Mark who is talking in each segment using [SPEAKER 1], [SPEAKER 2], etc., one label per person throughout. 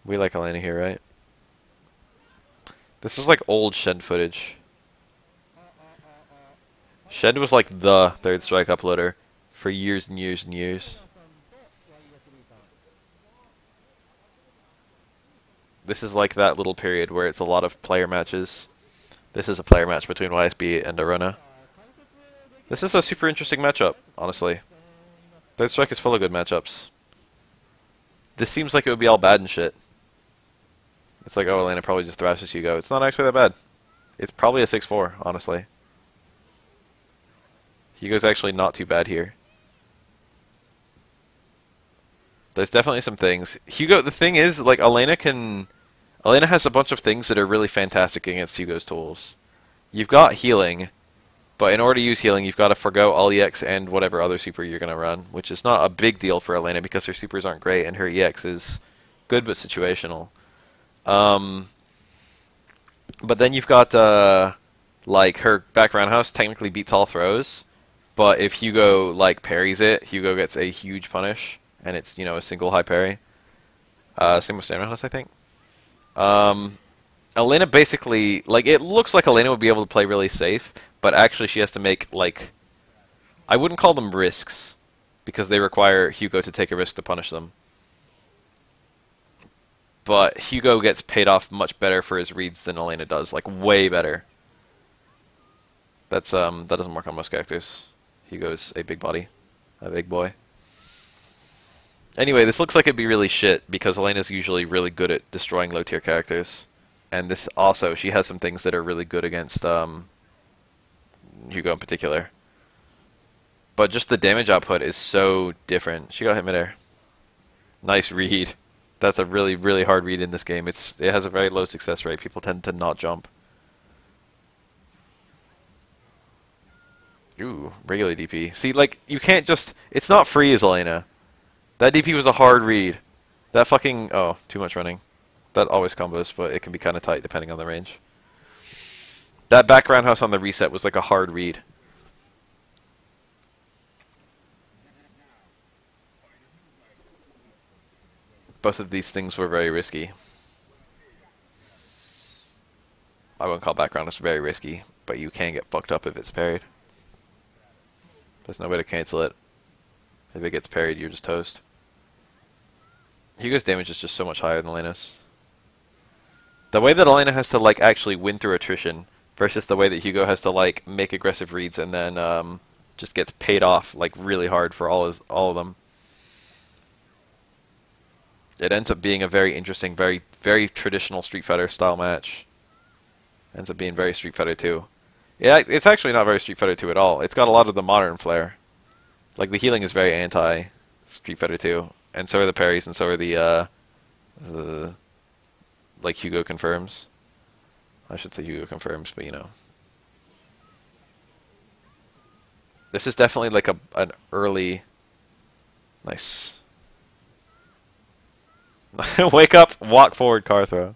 [SPEAKER 1] We like Elena here, right? This is like old Shed footage. Shed was like the third strike uploader for years and years and years. This is like that little period where it's a lot of player matches. This is a player match between YSB and Arona. This is a super interesting matchup, honestly. Third strike is full of good matchups. This seems like it would be all bad and shit. It's like, oh, Elena probably just thrashes Hugo. It's not actually that bad. It's probably a 6-4, honestly. Hugo's actually not too bad here. There's definitely some things. Hugo, the thing is, like, Elena has a bunch of things that are really fantastic against Hugo's tools. You've got healing, but in order to use healing, you've got to forgo all EX and whatever other super you're going to run, which is not a big deal for Elena because her supers aren't great and her EX is good but situational. But then you've got, like, her back roundhouse technically beats all throws, but if Hugo, like, parries it, Hugo gets a huge punish, and it's, you know, a single high parry. Same with stand roundhouse, I think. Elena basically, like, it looks like Elena would be able to play really safe, but actually she has to make, like, I wouldn't call them risks, because they require Hugo to take a risk to punish them. But Hugo gets paid off much better for his reads than Elena does, like way better. That's that doesn't work on most characters. Hugo's a big body, a big boy. Anyway, this looks like it'd be really shit because Elena's usually really good at destroying low tier characters, and this also she has some things that are really good against Hugo in particular. But just the damage output is so different. She got hit midair. Nice read. That's a really, really hard read in this game. It has a very low success rate. People tend to not jump. Ooh, regular DP. See, like, you can't just... It's not free as Elena. That DP was a hard read. That fucking... Oh, too much running. That always combos, but it can be kind of tight depending on the range. That back roundhouse on the reset was like a hard read. Both of these things were very risky. I wouldn't call background as very risky, but you can get fucked up if it's parried. There's no way to cancel it. If it gets parried, you're just toast. Hugo's damage is just so much higher than Elena's. The way that Elena has to like actually win through attrition versus the way that Hugo has to like make aggressive reads and then just gets paid off like really hard for all of them. It ends up being a very interesting, very, very traditional Street Fighter style match. Ends up being very Street Fighter 2. Yeah, it's actually not very Street Fighter 2 at all. It's got a lot of the modern flair. Like, the healing is very anti-Street Fighter 2. And so are the parries, and so are the like, Hugo confirms. I should say Hugo confirms, but you know. This is definitely like an early... Nice. Wake up, walk forward, car throw.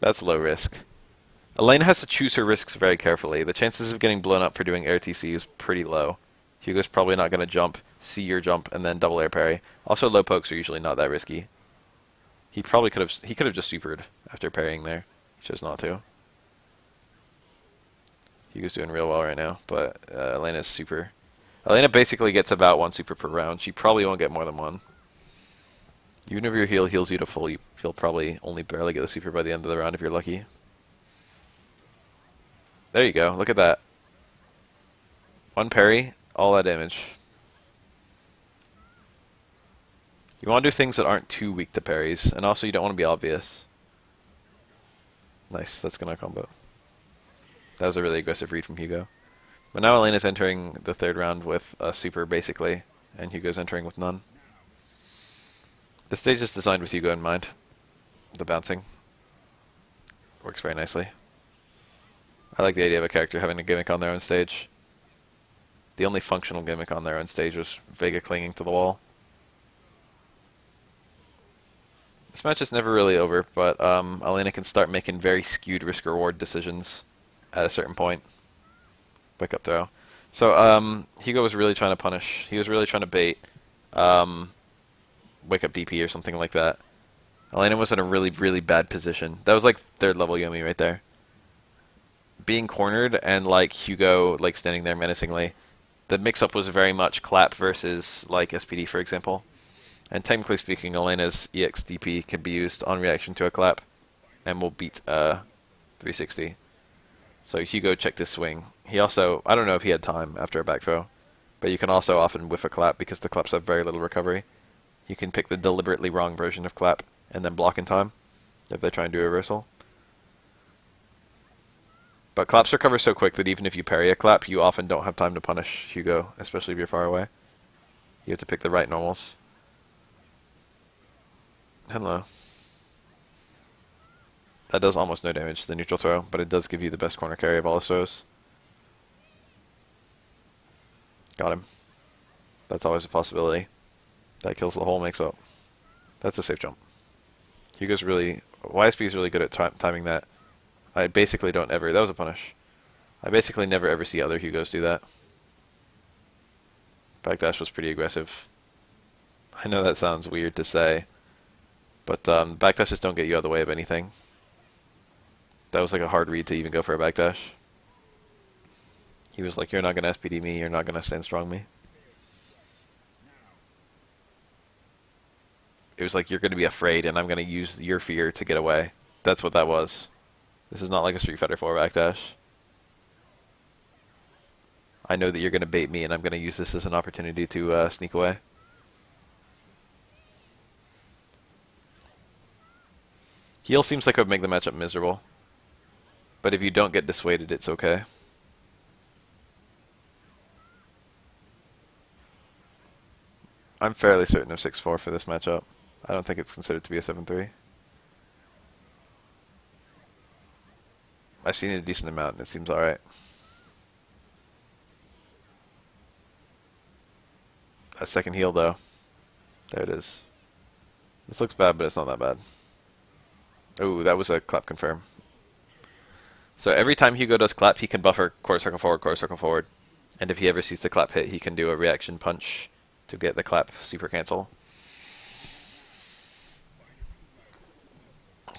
[SPEAKER 1] That's low risk. Elena has to choose her risks very carefully. The chances of getting blown up for doing air TC is pretty low. Hugo's probably not going to jump, see your jump, and then double air parry. Also, low pokes are usually not that risky. He probably could have just supered after parrying there. He chose not to. Hugo's doing real well right now, but Elena's super. Elena basically gets about one super per round. She probably won't get more than one. Even if your heal heals you to full, you'll probably only barely get the super by the end of the round if you're lucky. There you go. Look at that. One parry, all that damage. You want to do things that aren't too weak to parries, and also you don't want to be obvious. Nice, that's gonna combo. That was a really aggressive read from Hugo. But now Elena's entering the third round with a super, basically, and Hugo's entering with none. The stage is designed with Hugo in mind. The bouncing works very nicely. I like the idea of a character having a gimmick on their own stage. The only functional gimmick on their own stage was Vega clinging to the wall. This match is never really over, but Elena can start making very skewed risk-reward decisions at a certain point. Wake up throw. So Hugo was really trying to punish. He was really trying to bait wake up DP or something like that. Elena was in a really, really bad position. That was like third level Yomi right there. Being cornered and like Hugo like standing there menacingly. The mix-up was very much clap versus like SPD, for example. And technically speaking, Elena's EX DP can be used on reaction to a clap and will beat 360. So Hugo checked his swing. He also, I don't know if he had time after a back throw, but you can also often whiff a clap because the claps have very little recovery. You can pick the deliberately wrong version of clap and then block in time if they try and do a reversal. But claps recover so quick that even if you parry a clap, you often don't have time to punish Hugo, especially if you're far away. You have to pick the right normals. Hello. That does almost no damage to the neutral throw, but it does give you the best corner carry of all his throws. Got him. That's always a possibility. That kills the whole mix-up. That's a safe jump. Hugo's really... YSP is really good at timing that. I basically don't ever... That was a punish. I basically never ever see other Hugos do that. Backdash was pretty aggressive. I know that sounds weird to say, but backdashes don't get you out of the way of anything. That was like a hard read to even go for a backdash. He was like, you're not going to SPD me, you're not going to stand strong me. It was like, you're going to be afraid and I'm going to use your fear to get away. That's what that was. This is not like a Street Fighter 4 backdash. I know that you're going to bait me and I'm going to use this as an opportunity to sneak away. Heal seems like it would make the matchup miserable. But if you don't get dissuaded, it's okay. I'm fairly certain of 6-4 for this matchup. I don't think it's considered to be a 7-3. I've seen it a decent amount and it seems alright. A second heal though. There it is. This looks bad, but it's not that bad. Oh, that was a clap confirm. So every time Hugo does clap, he can buffer quarter circle forward. And if he ever sees the clap hit, he can do a reaction punch to get the clap super cancel.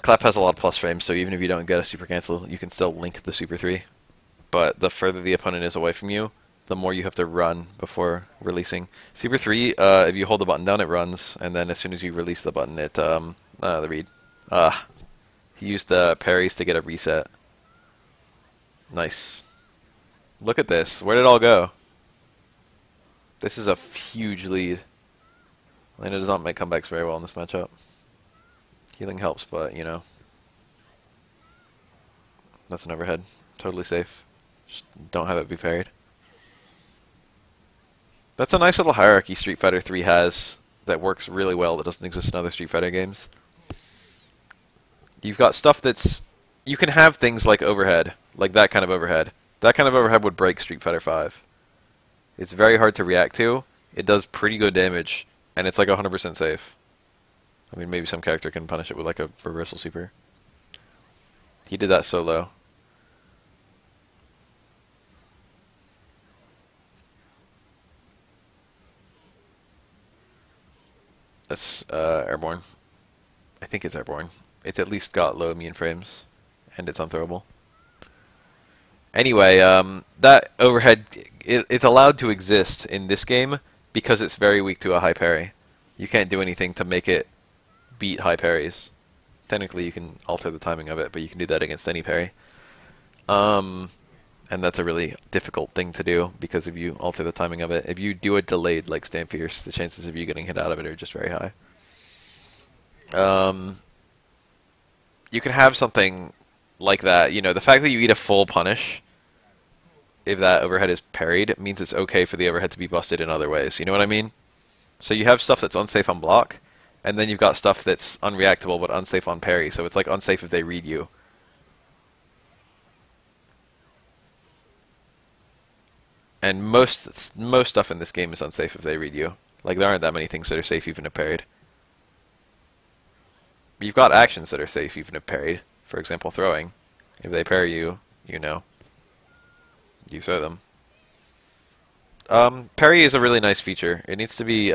[SPEAKER 1] Clap has a lot of plus frames, so even if you don't get a super cancel, you can still link the super 3. But the further the opponent is away from you, the more you have to run before releasing. Super 3, if you hold the button down, it runs, and then as soon as you release the button, it, the read. He used the parries to get a reset. Nice. Look at this. Where did it all go? This is a huge lead. Elena does not make comebacks very well in this matchup. Healing helps, but, you know. That's an overhead. Totally safe. Just don't have it be parried. That's a nice little hierarchy Street Fighter 3 has that works really well that doesn't exist in other Street Fighter games. You've got stuff that's... You can have things like overhead, like that kind of overhead. That kind of overhead would break Street Fighter 5. It's very hard to react to. It does pretty good damage, and it's like 100% safe. I mean, maybe some character can punish it with like a reversal super. He did that solo. That's airborne. I think it's airborne. It's at least got low immune frames, and it's unthrowable. Anyway, that overhead, it's allowed to exist in this game because it's very weak to a high parry. You can't do anything to make it beat high parries. Technically, you can alter the timing of it, but you can do that against any parry. And that's a really difficult thing to do because if you alter the timing of it, if you do a delayed like Stand Fierce, the chances of you getting hit out of it are just very high. You can have something like that. You know, the fact that you eat a full punish, if that overhead is parried, means it's okay for the overhead to be busted in other ways. You know what I mean? So you have stuff that's unsafe on block, and then you've got stuff that's unreactable but unsafe on parry. So it's like unsafe if they read you. And most stuff in this game is unsafe if they read you. Like, there aren't that many things that are safe even if parried. You've got actions that are safe even if parried. For example, throwing. If they parry you, you know, you throw them. Parry is a really nice feature. It needs to be,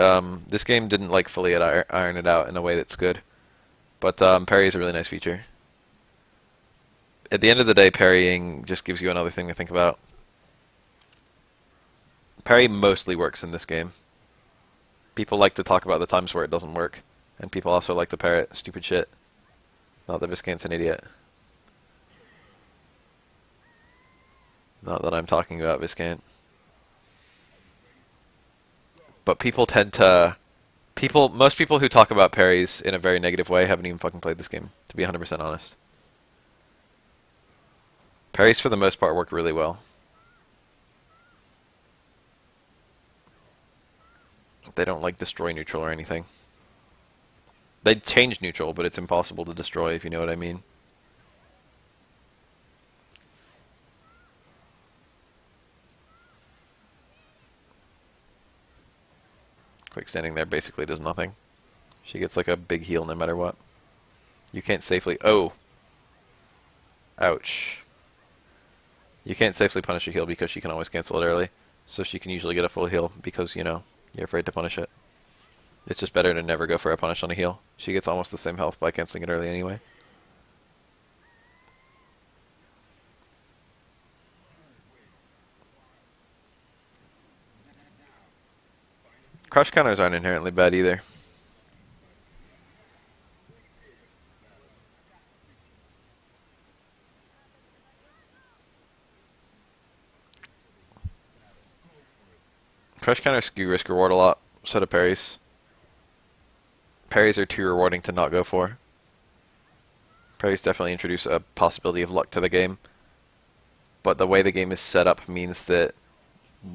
[SPEAKER 1] this game didn't like fully iron it out in a way that's good. But parry is a really nice feature. At the end of the day, parrying just gives you another thing to think about. Parry mostly works in this game. People like to talk about the times where it doesn't work. And people also like to parrot stupid shit. Not that Viscant's an idiot. Not that I'm talking about Viscant. But people tend to... Most people who talk about parries in a very negative way haven't even fucking played this game, to be 100% honest. Parries, for the most part, work really well. They don't, like, destroy neutral or anything. They change neutral, but it's impossible to destroy, if you know what I mean. Quick standing there basically does nothing. She gets, like, a big heal no matter what. You can't safely... Oh! Ouch. You can't safely punish a heal because she can always cancel it early. So she can usually get a full heal because, you know, you're afraid to punish it. It's just better to never go for a punish on a heal. She gets almost the same health by canceling it early anyway. Crush counters aren't inherently bad either. Crush counters skew risk reward a lot, so do parries. Parries are too rewarding to not go for. Parries definitely introduce a possibility of luck to the game. But the way the game is set up means that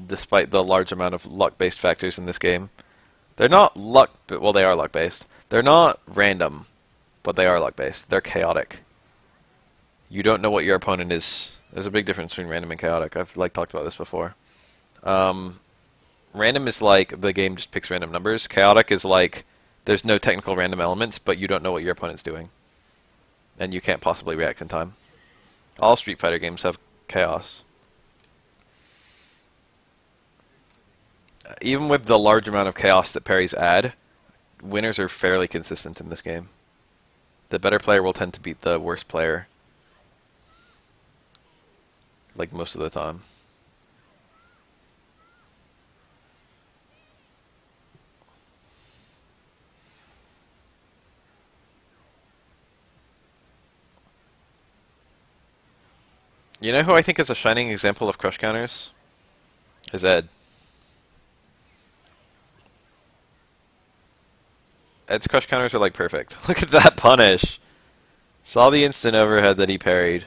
[SPEAKER 1] despite the large amount of luck-based factors in this game, they're not luck, well, they are luck-based. They're not random, but they are luck-based. They're chaotic. You don't know what your opponent is. There's a big difference between random and chaotic. I've talked about this before. Random is like the game just picks random numbers. Chaotic is like there's no technical random elements, but you don't know what your opponent's doing. And you can't possibly react in time. All Street Fighter games have chaos. Even with the large amount of chaos that parries add, winners are fairly consistent in this game. The better player will tend to beat the worst player. Like most of the time. You know who I think is a shining example of crush counters? Is Ed. Ed's crush counters are like perfect. Look at that punish! Saw the instant overhead that he parried,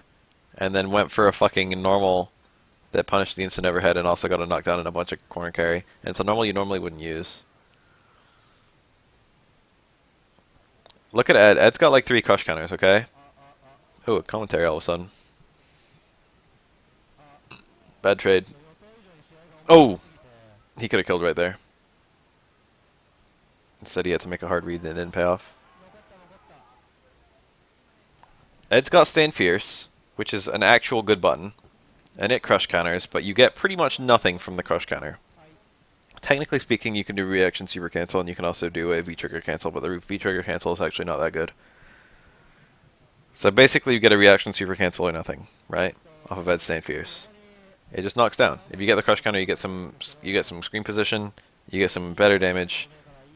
[SPEAKER 1] and then went for a fucking normal that punished the instant overhead and also got a knockdown and a bunch of corner carry. And it's a normal you normally wouldn't use. Look at Ed. Ed's got like 3 crush counters, okay? Oh, a commentary all of a sudden. Bad trade. Oh! He could have killed right there. Instead he had to make a hard read and it didn't pay off. Ed's got Stand Fierce, which is an actual good button. And it crush counters, but you get pretty much nothing from the crush counter. Technically speaking, you can do reaction super cancel and you can also do a V-trigger cancel, but the V-trigger cancel is actually not that good. So basically you get a reaction super cancel or nothing, right? Off of Ed's Stand Fierce. It just knocks down. If you get the crush counter, you get some screen position, you get some better damage,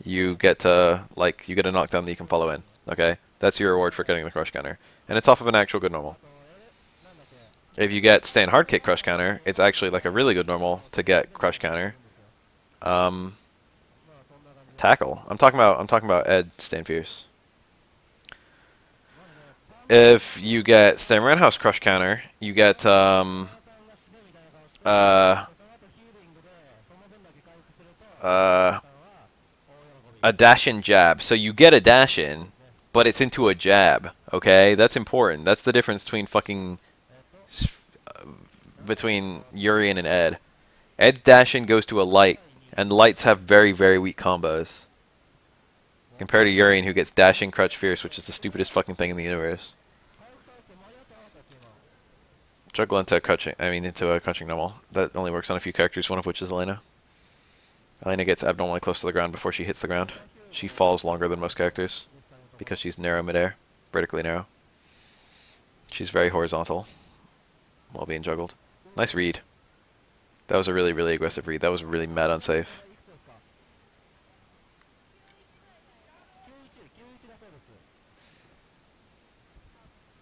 [SPEAKER 1] you get a knockdown that you can follow in. Okay, that's your reward for getting the crush counter, and it's off of an actual good normal. If you get stand hard kick crush counter, it's actually like a really good normal to get crush counter. Tackle. I'm talking about Ed Stand Fierce. If you get stand roundhouse crush counter, you get a dash-in jab. So you get a dash-in, but it's into a jab. Okay, that's important. That's the difference between between Urian and Ed. Ed's dash-in goes to a light, and lights have very, very weak combos. Compared to Urian, who gets dash-in crutch fierce, which is the stupidest fucking thing in the universe. Juggle into a crouching normal. That only works on a few characters, one of which is Elena. Elena gets abnormally close to the ground before she hits the ground. She falls longer than most characters because she's narrow midair, vertically narrow. She's very horizontal while being juggled. Nice read. That was a really, really aggressive read. That was really mad unsafe.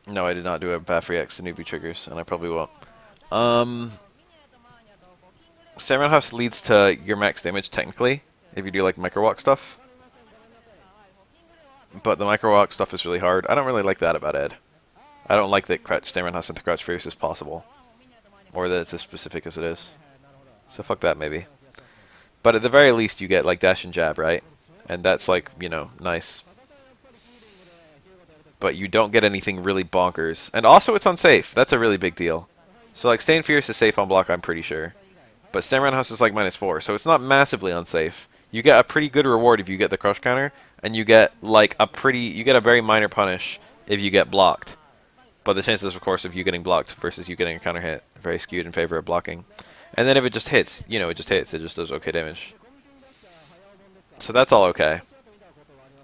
[SPEAKER 1] No, I did not do a Baff Reacts to newbie triggers, and I probably won't. Samurai House leads to your max damage, technically, if you do like micro walk stuff. But the micro walk stuff is really hard. I don't really like that about Ed. I don't like that Samurai House into Crouch Fierce is possible. Or that it's as specific as it is. So fuck that, maybe. But at the very least, you get like dash and jab, right? And that's like, you know, nice. But you don't get anything really bonkers. And also it's unsafe. That's a really big deal. So like staying fierce is safe on block, I'm pretty sure. But Samurai House is like -4, so it's not massively unsafe. You get a pretty good reward if you get the crush counter, and you get like you get a very minor punish if you get blocked. But the chances, of course, of you getting blocked versus you getting a counter hit are very skewed in favor of blocking. And then if it just hits, you know, it just hits. It just does okay damage. So that's all okay.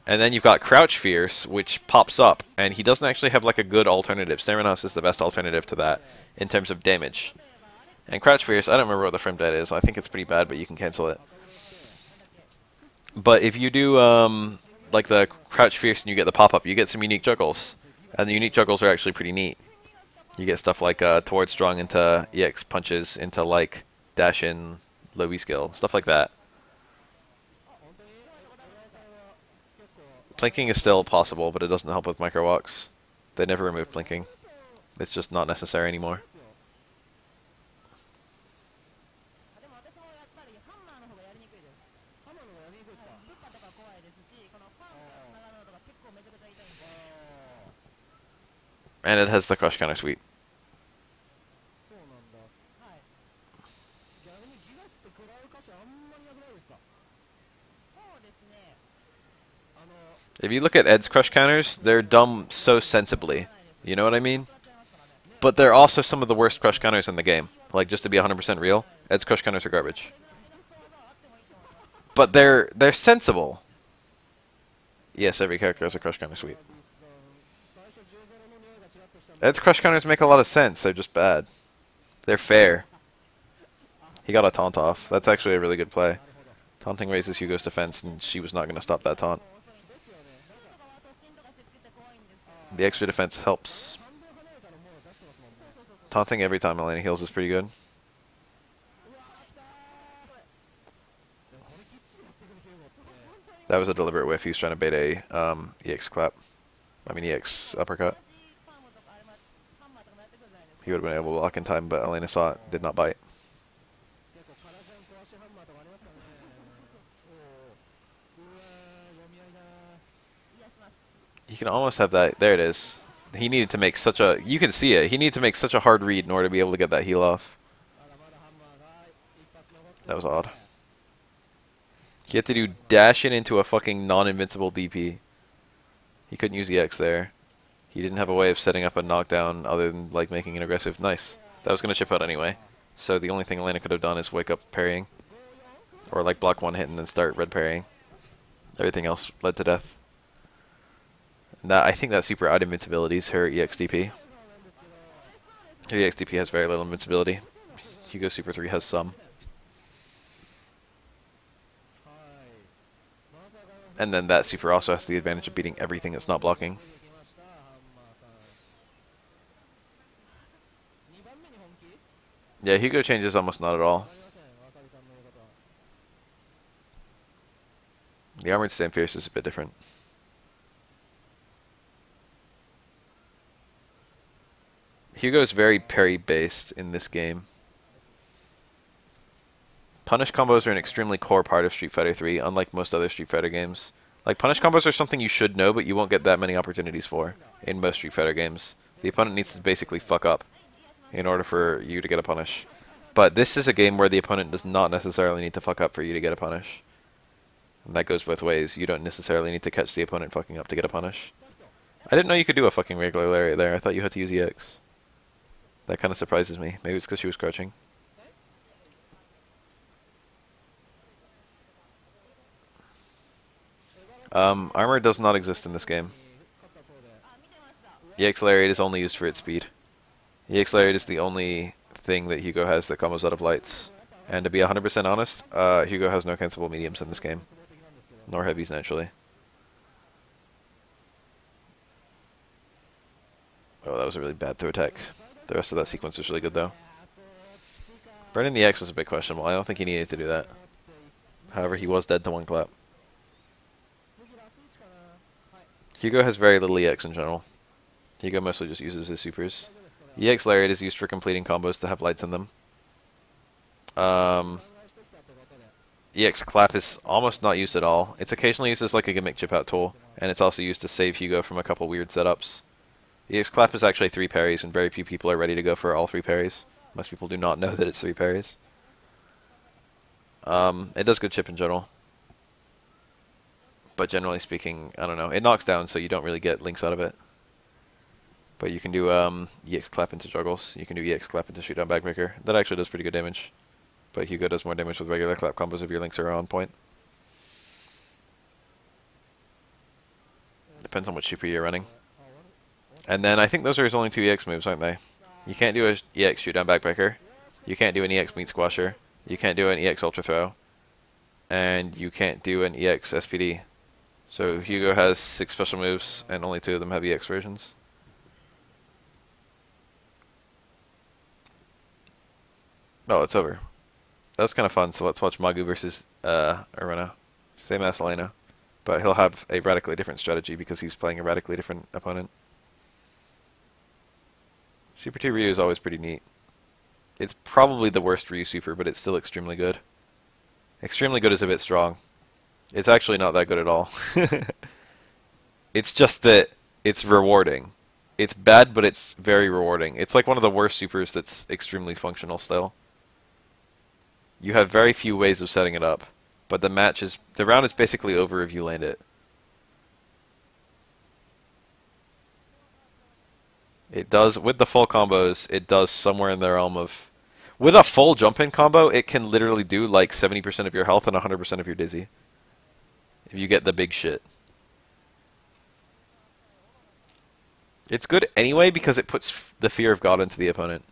[SPEAKER 1] And then you've got Crouch Fierce, which pops up, and he doesn't actually have like a good alternative. Samurai House is the best alternative to that in terms of damage. And Crouch Fierce, I don't remember what the frame dead is. I think it's pretty bad, but you can cancel it. But if you do like the Crouch Fierce and you get the pop-up, you get some unique juggles. And the unique juggles are actually pretty neat. You get stuff like Towards Strong into EX punches into like dash in low V skill, stuff like that. Plinking is still possible, but it doesn't help with micro walks. They never removed plinking. It's just not necessary anymore. And it has the crush counter suite. If you look at Ed's crush counters, they're dumb so sensibly. You know what I mean? But they're also some of the worst crush counters in the game. Like, just to be 100% real, Ed's crush counters are garbage. But they're sensible. Yes, every character has a crush counter suite. Ed's crush counters make a lot of sense. They're just bad. They're fair. He got a taunt off. That's actually a really good play. Taunting raises Hugo's defense, and she was not going to stop that taunt. The extra defense helps. Taunting every time Elena heals is pretty good. That was a deliberate whiff. He was trying to bait a EX clap. I mean EX uppercut. He would have been able to block in time, but Elena saw it, did not bite. You can almost have that. There it is. He needed to make such a... You can see it. He needed to make such a hard read in order to be able to get that heal off. That was odd. He had to do dash in into a fucking non-invincible DP. He couldn't use EX there. He didn't have a way of setting up a knockdown other than like making an aggressive. Nice. That was going to chip out anyway. So the only thing Elena could have done is wake up parrying. Or like block one hit and then start red parrying. Everything else led to death. That, I think that super out invincibility is her EXDP. Her EXDP has very little invincibility. Hugo Super 3 has some. And then that super also has the advantage of beating everything that's not blocking. Yeah, Hugo changes almost not at all. The Armored Stand Fierce is a bit different. Hugo's very parry-based in this game. Punish combos are an extremely core part of Street Fighter 3, unlike most other Street Fighter games. Like, punish combos are something you should know, but you won't get that many opportunities for in most Street Fighter games. The opponent needs to basically fuck up in order for you to get a punish. But this is a game where the opponent does not necessarily need to fuck up for you to get a punish. And that goes both ways. You don't necessarily need to catch the opponent fucking up to get a punish. I didn't know you could do a fucking regular lariat there. I thought you had to use EX. That kind of surprises me. Maybe it's because she was crouching. Armor does not exist in this game. EX Lariat is only used for its speed. EX Lariat is the only thing that Hugo has that combos out of lights. And to be 100% honest, Hugo has no cancelable mediums in this game. Nor heavies, naturally. Oh, that was a really bad throw attack. The rest of that sequence was really good, though. Burning the X was a bit questionable. I don't think he needed to do that. However, he was dead to one clap. Hugo has very little EX in general. Hugo mostly just uses his supers. EX Lariat is used for completing combos to have lights in them. EX Clap is almost not used at all. It's occasionally used as like a gimmick chip out tool, and it's also used to save Hugo from a couple weird setups. EX Clap is actually 3 parries, and very few people are ready to go for all 3 parries. Most people do not know that it's 3 parries. It does good chip in general. But generally speaking, I don't know. It knocks down, so you don't really get links out of it. But you can do EX Clap into juggles. You can do EX Clap into shoot down backbreaker. That actually does pretty good damage. But Hugo does more damage with regular clap combos if your links are on point. Depends on what super you're running. And then I think those are his only 2 EX moves, aren't they? You can't do an EX shoot down backbreaker. You can't do an EX meat squasher. You can't do an EX ultra throw. And you can't do an EX SPD. So Hugo has 6 special moves, and only 2 of them have EX versions. Oh, it's over. That was kind of fun, so let's watch Magu versus Arena. Same as Elena. But he'll have a radically different strategy because he's playing a radically different opponent. Super 2 Ryu is always pretty neat. It's probably the worst Ryu super, but it's still extremely good. Extremely good is a bit strong. It's actually not that good at all. It's just that it's rewarding. It's bad, but it's very rewarding. It's like one of the worst supers that's extremely functional still. You have very few ways of setting it up, but the round is basically over if you land it. It does, with the full combos, it does somewhere in the realm of... With a full jump-in combo, it can literally do like 70% of your health and 100% of your dizzy. If you get the big shit. It's good anyway because it puts the fear of God into the opponent.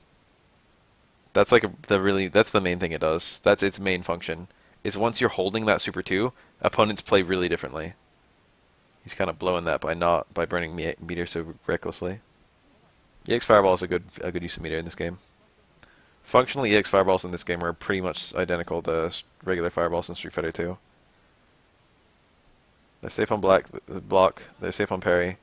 [SPEAKER 1] That's like that's the main thing it does. That's its main function. Is once you're holding that Super 2, opponents play really differently. He's kind of blowing that by burning meter so recklessly. EX Fireball is a good use of meter in this game. Functionally, EX Fireballs in this game are pretty much identical to regular Fireballs in Street Fighter 2. They're safe on block. They're safe on parry.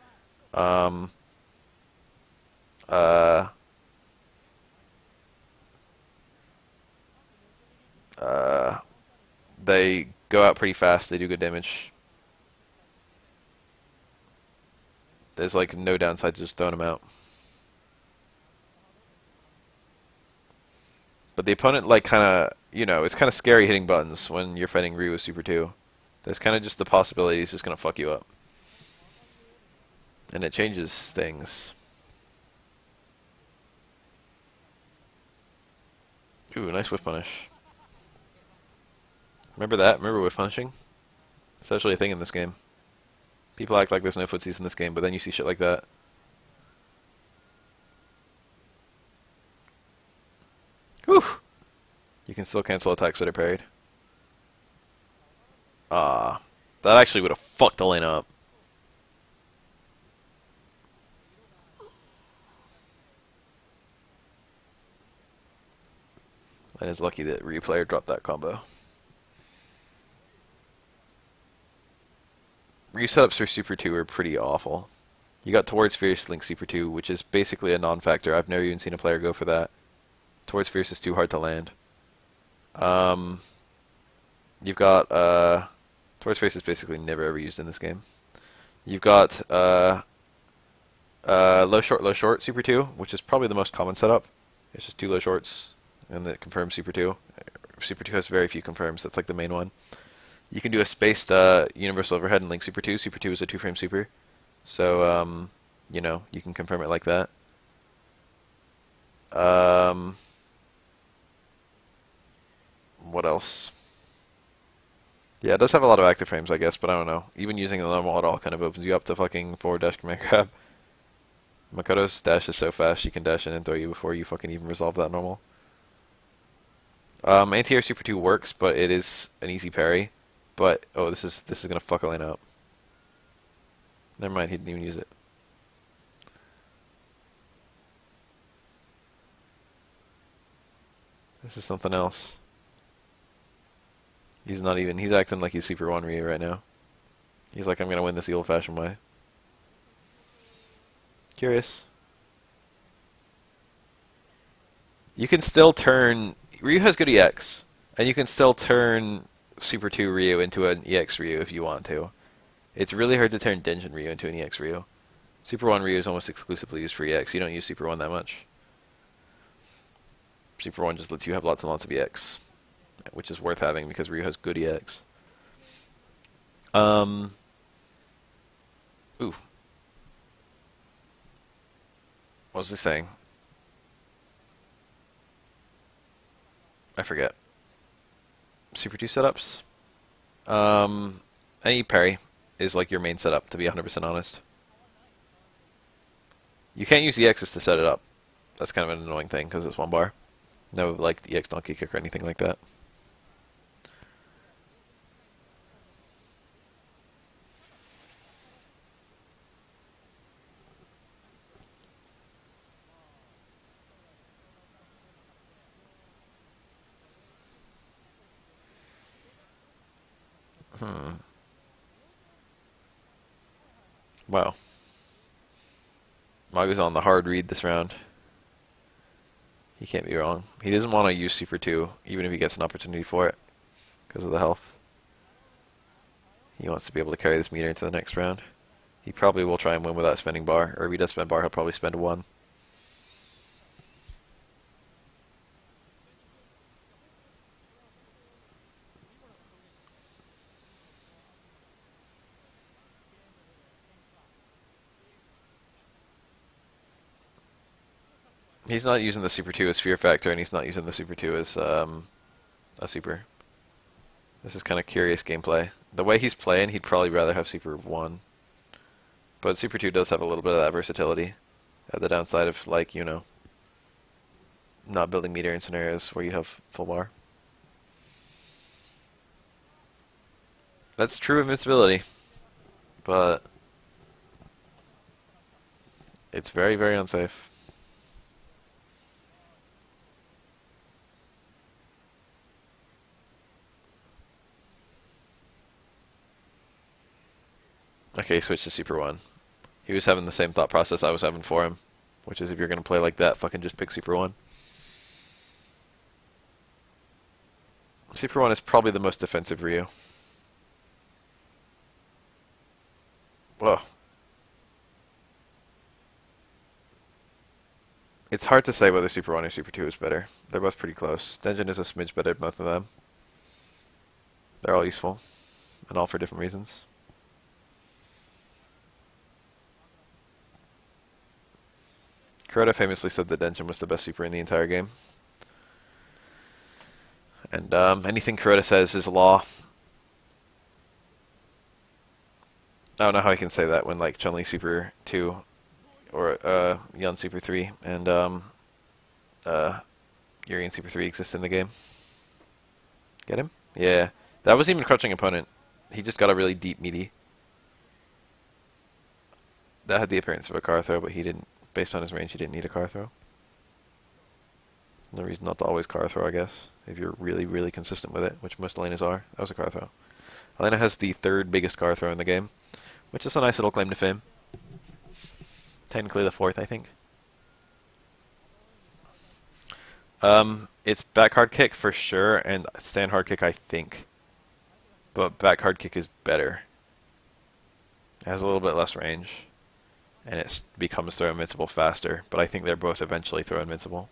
[SPEAKER 1] They go out pretty fast. They do good damage. There's like no downside to just throwing them out. But the opponent like kind of, it's kind of scary hitting buttons when you're fighting Ryu with Super 2. There's kind of just the possibility he's just going to fuck you up. And it changes things. Ooh, nice whiff punish. Remember that? Remember whiff punishing? It's actually a thing in this game. People act like there's no footsies in this game, but then you see shit like that. Whew! You can still cancel attacks that are parried. That actually would have fucked Elena up. And it's lucky that Ryu player dropped that combo. Ryu setups for Super 2 are pretty awful. You got Towards Fierce Link Super 2, which is basically a non-factor. I've never even seen a player go for that. Towards Fierce is too hard to land. You've got Towards Fierce is basically never ever used in this game. You've got low short Super 2, which is probably the most common setup. It's just 2 low shorts and it confirms Super 2. Super 2 has very few confirms. That's like the main one. You can do a spaced universal overhead and Link Super 2. Super 2 is a 2-frame super. So, you can confirm it like that. What else? Yeah, it does have a lot of active frames, I guess, but I don't know. Even using the normal at all kind of opens you up to fucking forward dash command grab. Makoto's dash is so fast, she can dash in and throw you before you fucking even resolve that normal. Anti-air Super 2 works, but it is an easy parry. But, oh, this is gonna fuck Elena up. Never mind, he didn't even use it. This is something else. He's acting like he's Super 1 Ryu right now. He's like, I'm gonna win this the old-fashioned way. Curious. You can still turn... Ryu has good EX, and you can still turn Super 2 Ryu into an EX Ryu if you want to. It's really hard to turn Denjin Ryu into an EX Ryu. Super 1 Ryu is almost exclusively used for EX. You don't use Super 1 that much. Super 1 just lets you have lots and lots of EX, which is worth having because Ryu has good EX. Ooh. What was I saying? I forget. Super 2 setups? Any parry is like your main setup, to be 100% honest. You can't use the X's to set it up. That's kind of an annoying thing, because it's one bar. No, like, EX donkey kick or anything like that. Wow. Magu's on the hard read this round. He can't be wrong. He doesn't want to use Super 2, even if he gets an opportunity for it, because of the health. He wants to be able to carry this meter into the next round. He probably will try and win without spending bar, or if he does spend bar, he'll probably spend a 1. He's not using the Super 2 as Fear Factor, and he's not using the Super 2 as a Super. This is kind of curious gameplay. The way he's playing, he'd probably rather have Super 1. But Super 2 does have a little bit of that versatility. At the downside of, like, you know, not building meter in scenarios where you have full bar. That's true invincibility. But it's very, very unsafe. Okay, switch to Super 1. He was having the same thought process I was having for him, which is if you're going to play like that, fucking just pick Super 1. Super 1 is probably the most defensive Ryu. Whoa. It's hard to say whether Super 1 or Super 2 is better. They're both pretty close. Denjin is a smidge better than both of them. They're all useful, and all for different reasons. Kuroda famously said that Denjin was the best super in the entire game. And anything Kuroda says is law. I don't know how I can say that when, like, Chun-Li Super 2 or Yun Super 3 and Yuri and Super 3 exist in the game. Get him? Yeah. That wasn't even a crouching opponent. He just got a really deep meaty. That had the appearance of a car throw, but he didn't. Based on his range, he didn't need a car throw. No reason not to always car throw, I guess. If you're really, really consistent with it, which most Elenas are. That was a car throw. Elena has the third biggest car throw in the game, which is a nice little claim to fame. Technically the fourth, I think. It's back hard kick for sure, and stand hard kick, I think. But back hard kick is better. It has a little bit less range, and it becomes throw invincible faster, but I think they're both eventually throw invincible.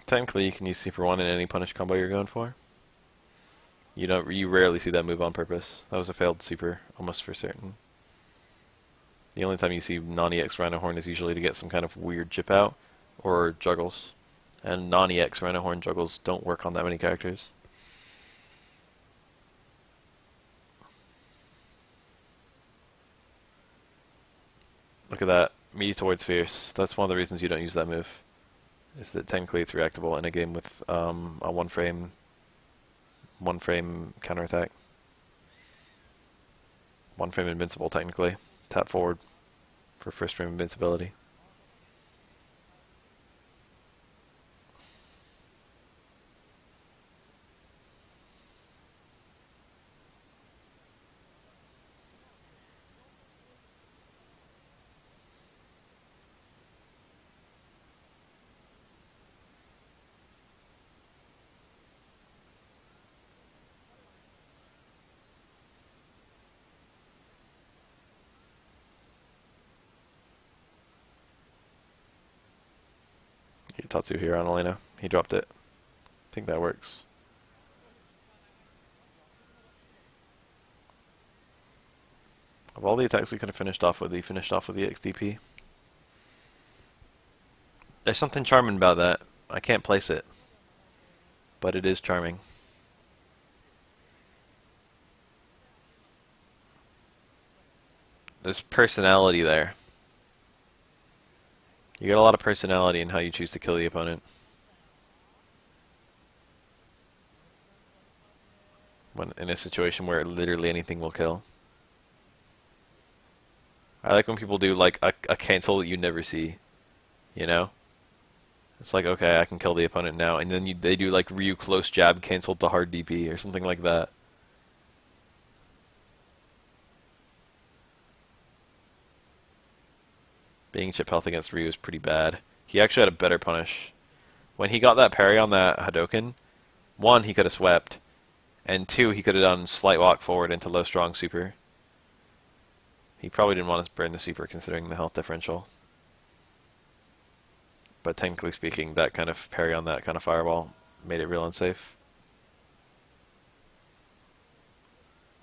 [SPEAKER 1] Technically, you can use Super 1 in any punish combo you're going for. You rarely see that move on purpose. That was a failed super, almost for certain. The only time you see non-EX Rhino Horn is usually to get some kind of weird chip out, or juggles. And non-EX Rhino Horn juggles don't work on that many characters. Look at that. Me towards Fierce. That's one of the reasons you don't use that move. Is that technically it's reactable in a game with a one frame counterattack. One frame invincible technically. Tap forward for first frame invincibility. Tatsu here on Elena. He dropped it. I think that works. Of all the attacks he could have finished off with, he finished off with the XDP. There's something charming about that. I can't place it. But it is charming. There's personality there. You get a lot of personality in how you choose to kill the opponent. When in a situation where literally anything will kill. I like when people do like a cancel that you never see. You know? It's like, okay, I can kill the opponent now. And then they do like Ryu close jab canceled to hard DP or something like that. Being chip health against Ryu is pretty bad. He actually had a better punish. When he got that parry on that Hadouken, 1, he could have swept, and 2, he could have done slight walk forward into low strong super. He probably didn't want to burn the super considering the health differential. But technically speaking, that kind of parry on that kind of fireball made it real unsafe.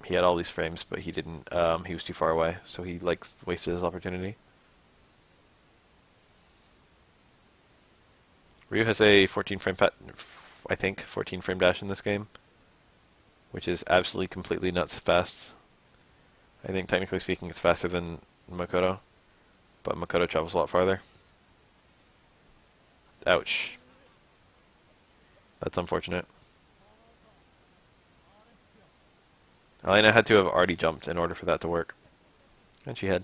[SPEAKER 1] He had all these frames, but he didn't. He was too far away, so he like wasted his opportunity. Ryu has a 14 frame I think 14 frame dash in this game, which is absolutely completely nuts fast. I think technically speaking it's faster than Makoto, but Makoto travels a lot farther. Ouch. That's unfortunate. Elena had to have already jumped in order for that to work. And she had.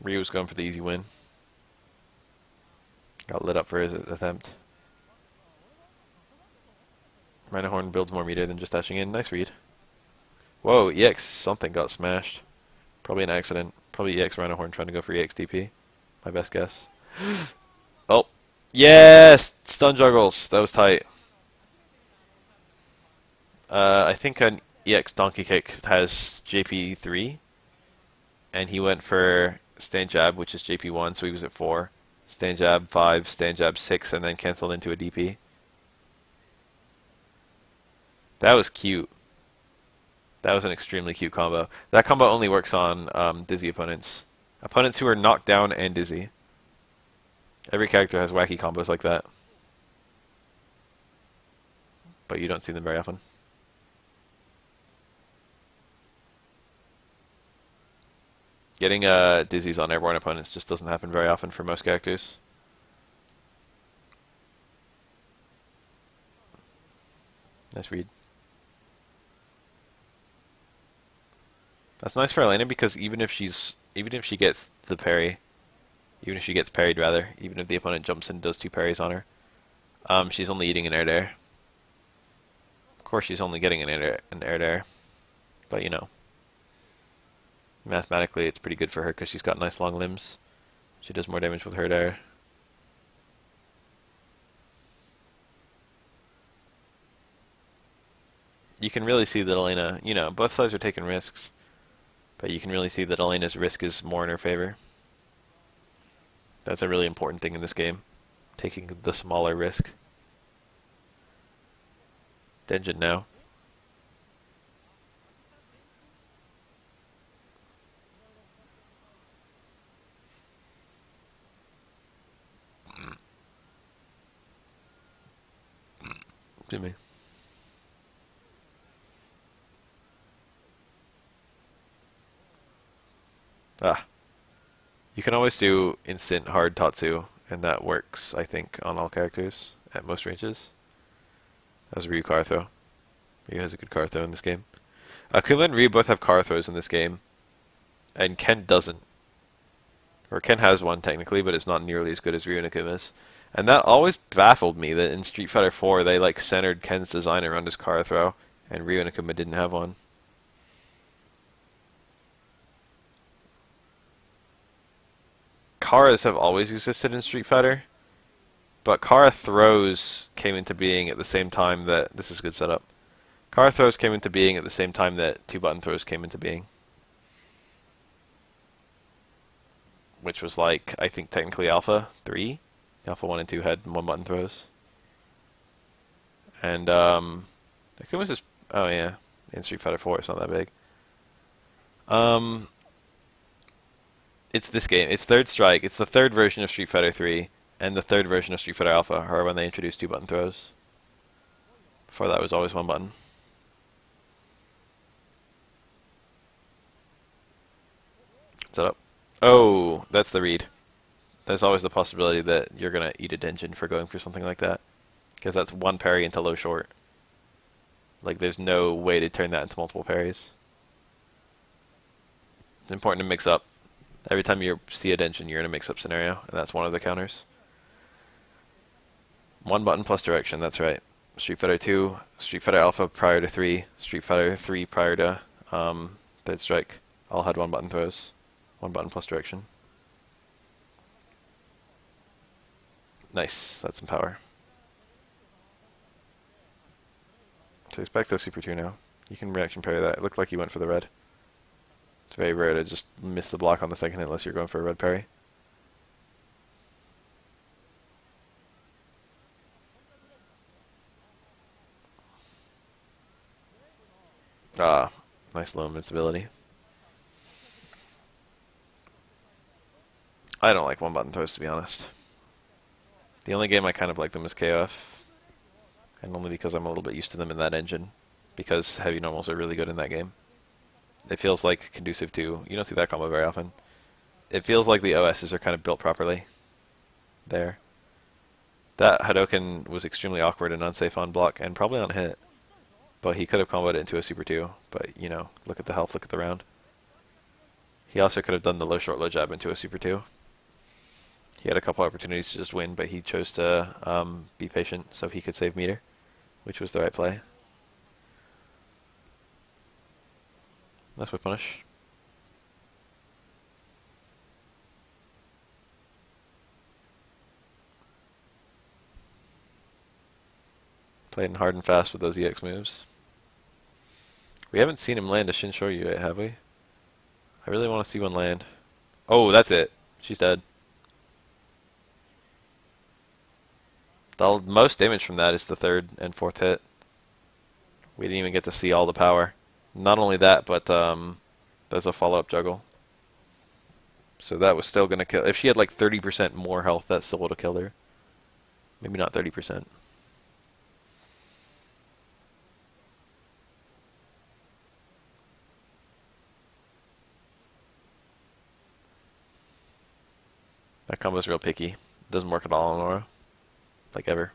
[SPEAKER 1] Ryu was going for the easy win. Got lit up for his attempt. Rhino Horn builds more meter than just dashing in. Nice read. Whoa, EX something got smashed. Probably an accident. Probably EX Rhino Horn trying to go for EX DP. My best guess. Oh. Yes! Stun juggles. That was tight. I think an EX Donkey Kick has JP3. And he went for stand jab, which is JP1, so he was at 4. Stand jab 5, stand jab 6, and then canceled into a DP. That was cute. That was an extremely cute combo. That combo only works on dizzy opponents. Opponents who are knocked down and dizzy. Every character has wacky combos like that. But you don't see them very often. Getting dizzies on airborne opponents just doesn't happen very often for most characters. Nice read. That's nice for Elena because even if she gets the parry, even if she gets parried rather, even if the opponent jumps and does 2 parries on her, she's only eating an air dare. Of course, she's only getting an air dare, but you know. Mathematically, it's pretty good for her because she's got nice long limbs. She does more damage with her dare. You can really see that Elena, you know, both sides are taking risks, but you can really see that Elena's risk is more in her favor. That's a really important thing in this game. taking the smaller risk. Denjin now. To me. Ah. You can always do instant hard Tatsu, and that works, I think, on all characters at most ranges. That was Ryu car throw. Ryu has a good car throw in this game. Akuma and Ryu both have car throws in this game, and Ken doesn't. Or Ken has one technically, but it's not nearly as good as Ryu and Akuma's. And that always baffled me that in Street Fighter 4 they like centered Ken's design around his car throw, and Ryu and Akuma didn't have one. Karas have always existed in Street Fighter, but Kara throws came into being at the same time that this is good setup. Kara throws came into being at the same time that two button throws came into being, which was like I think technically Alpha 3. Alpha 1 and 2 had one button throws, and Akuma's just oh yeah in Street Fighter 4 it's not that big. It's this game. It's Third Strike. It's the third version of Street Fighter 3 and the third version of Street Fighter Alpha are when they introduced two button throws. Before that was always one button. Set up. Oh, that's the read. There's always the possibility that you're going to eat a Denjin for going for something like that. Because that's one parry into low short. Like, there's no way to turn that into multiple parries. It's important to mix up. Every time you see a Denjin, you're in a mix-up scenario, and that's one of the counters. One button plus direction, that's right. Street Fighter 2, Street Fighter Alpha prior to 3, Street Fighter 3 prior to Third Strike, all had one button throws. One button plus direction. Nice, that's some power. So he's back to Super 2 now. You can reaction parry that. It looked like he went for the red. It's very rare to just miss the block on the second hit unless you're going for a red parry. Ah, nice low invincibility. I don't like one button throws, to be honest. The only game I kind of like them is KOF. And only because I'm a little bit used to them in that engine. Because heavy normals are really good in that game. It feels like conducive to, you don't see that combo very often. It feels like the OSs are kind of built properly there. That Hadoken was extremely awkward and unsafe on block and probably on hit. But he could have comboed it into a Super 2. But, you know, look at the health, look at the round. He also could have done the low short low jab into a Super 2. He had a couple opportunities to just win, but he chose to be patient so he could save meter, which was the right play. That's with punish. Playing hard and fast with those EX moves. We haven't seen him land a Shinshoryu yet, have we? I really want to see one land. Oh, that's it. She's dead. The most damage from that is the third and fourth hit. We didn't even get to see all the power. Not only that, but there's a follow-up juggle. So that was still going to kill. If she had like 30% more health, that still would have killed her. Maybe not 30%. That combo's real picky. Doesn't work at all on Aura. Like ever.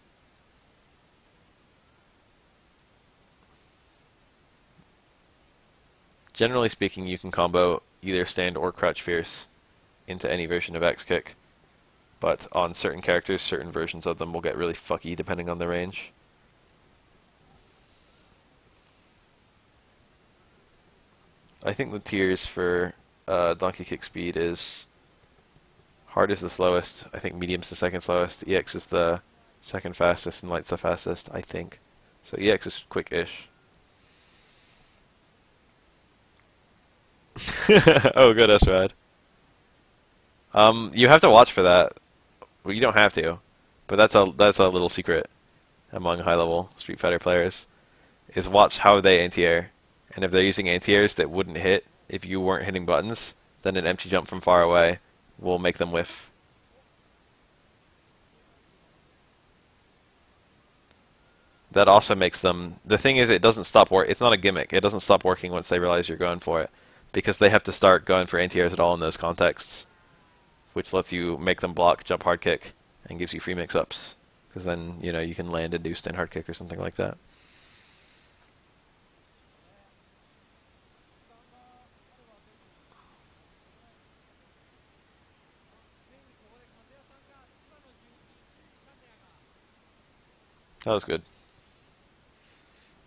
[SPEAKER 1] Generally speaking, you can combo either stand or crouch fierce into any version of X kick, but on certain characters, certain versions of them will get really fucky depending on the range. I think the tiers for donkey kick speed is hard is the slowest, I think medium's the second slowest, EX is the second fastest, and light's the fastest, I think. So EX is quick-ish. Oh, good, S-Rad. You have to watch for that. Well, you don't have to. But that's a little secret among high-level Street Fighter players, is watch how they anti-air. And if they're using anti-airs that wouldn't hit if you weren't hitting buttons, then an empty jump from far away will make them whiff. That also makes them... The thing is, it doesn't stop work. It's not a gimmick. It doesn't stop working once they realize you're going for it. Because they have to start going for anti-airs at all in those contexts, which lets you make them block jump hard kick and gives you free mix-ups. Because then, you know, you can land a do stand hard kick or something like that. That was good.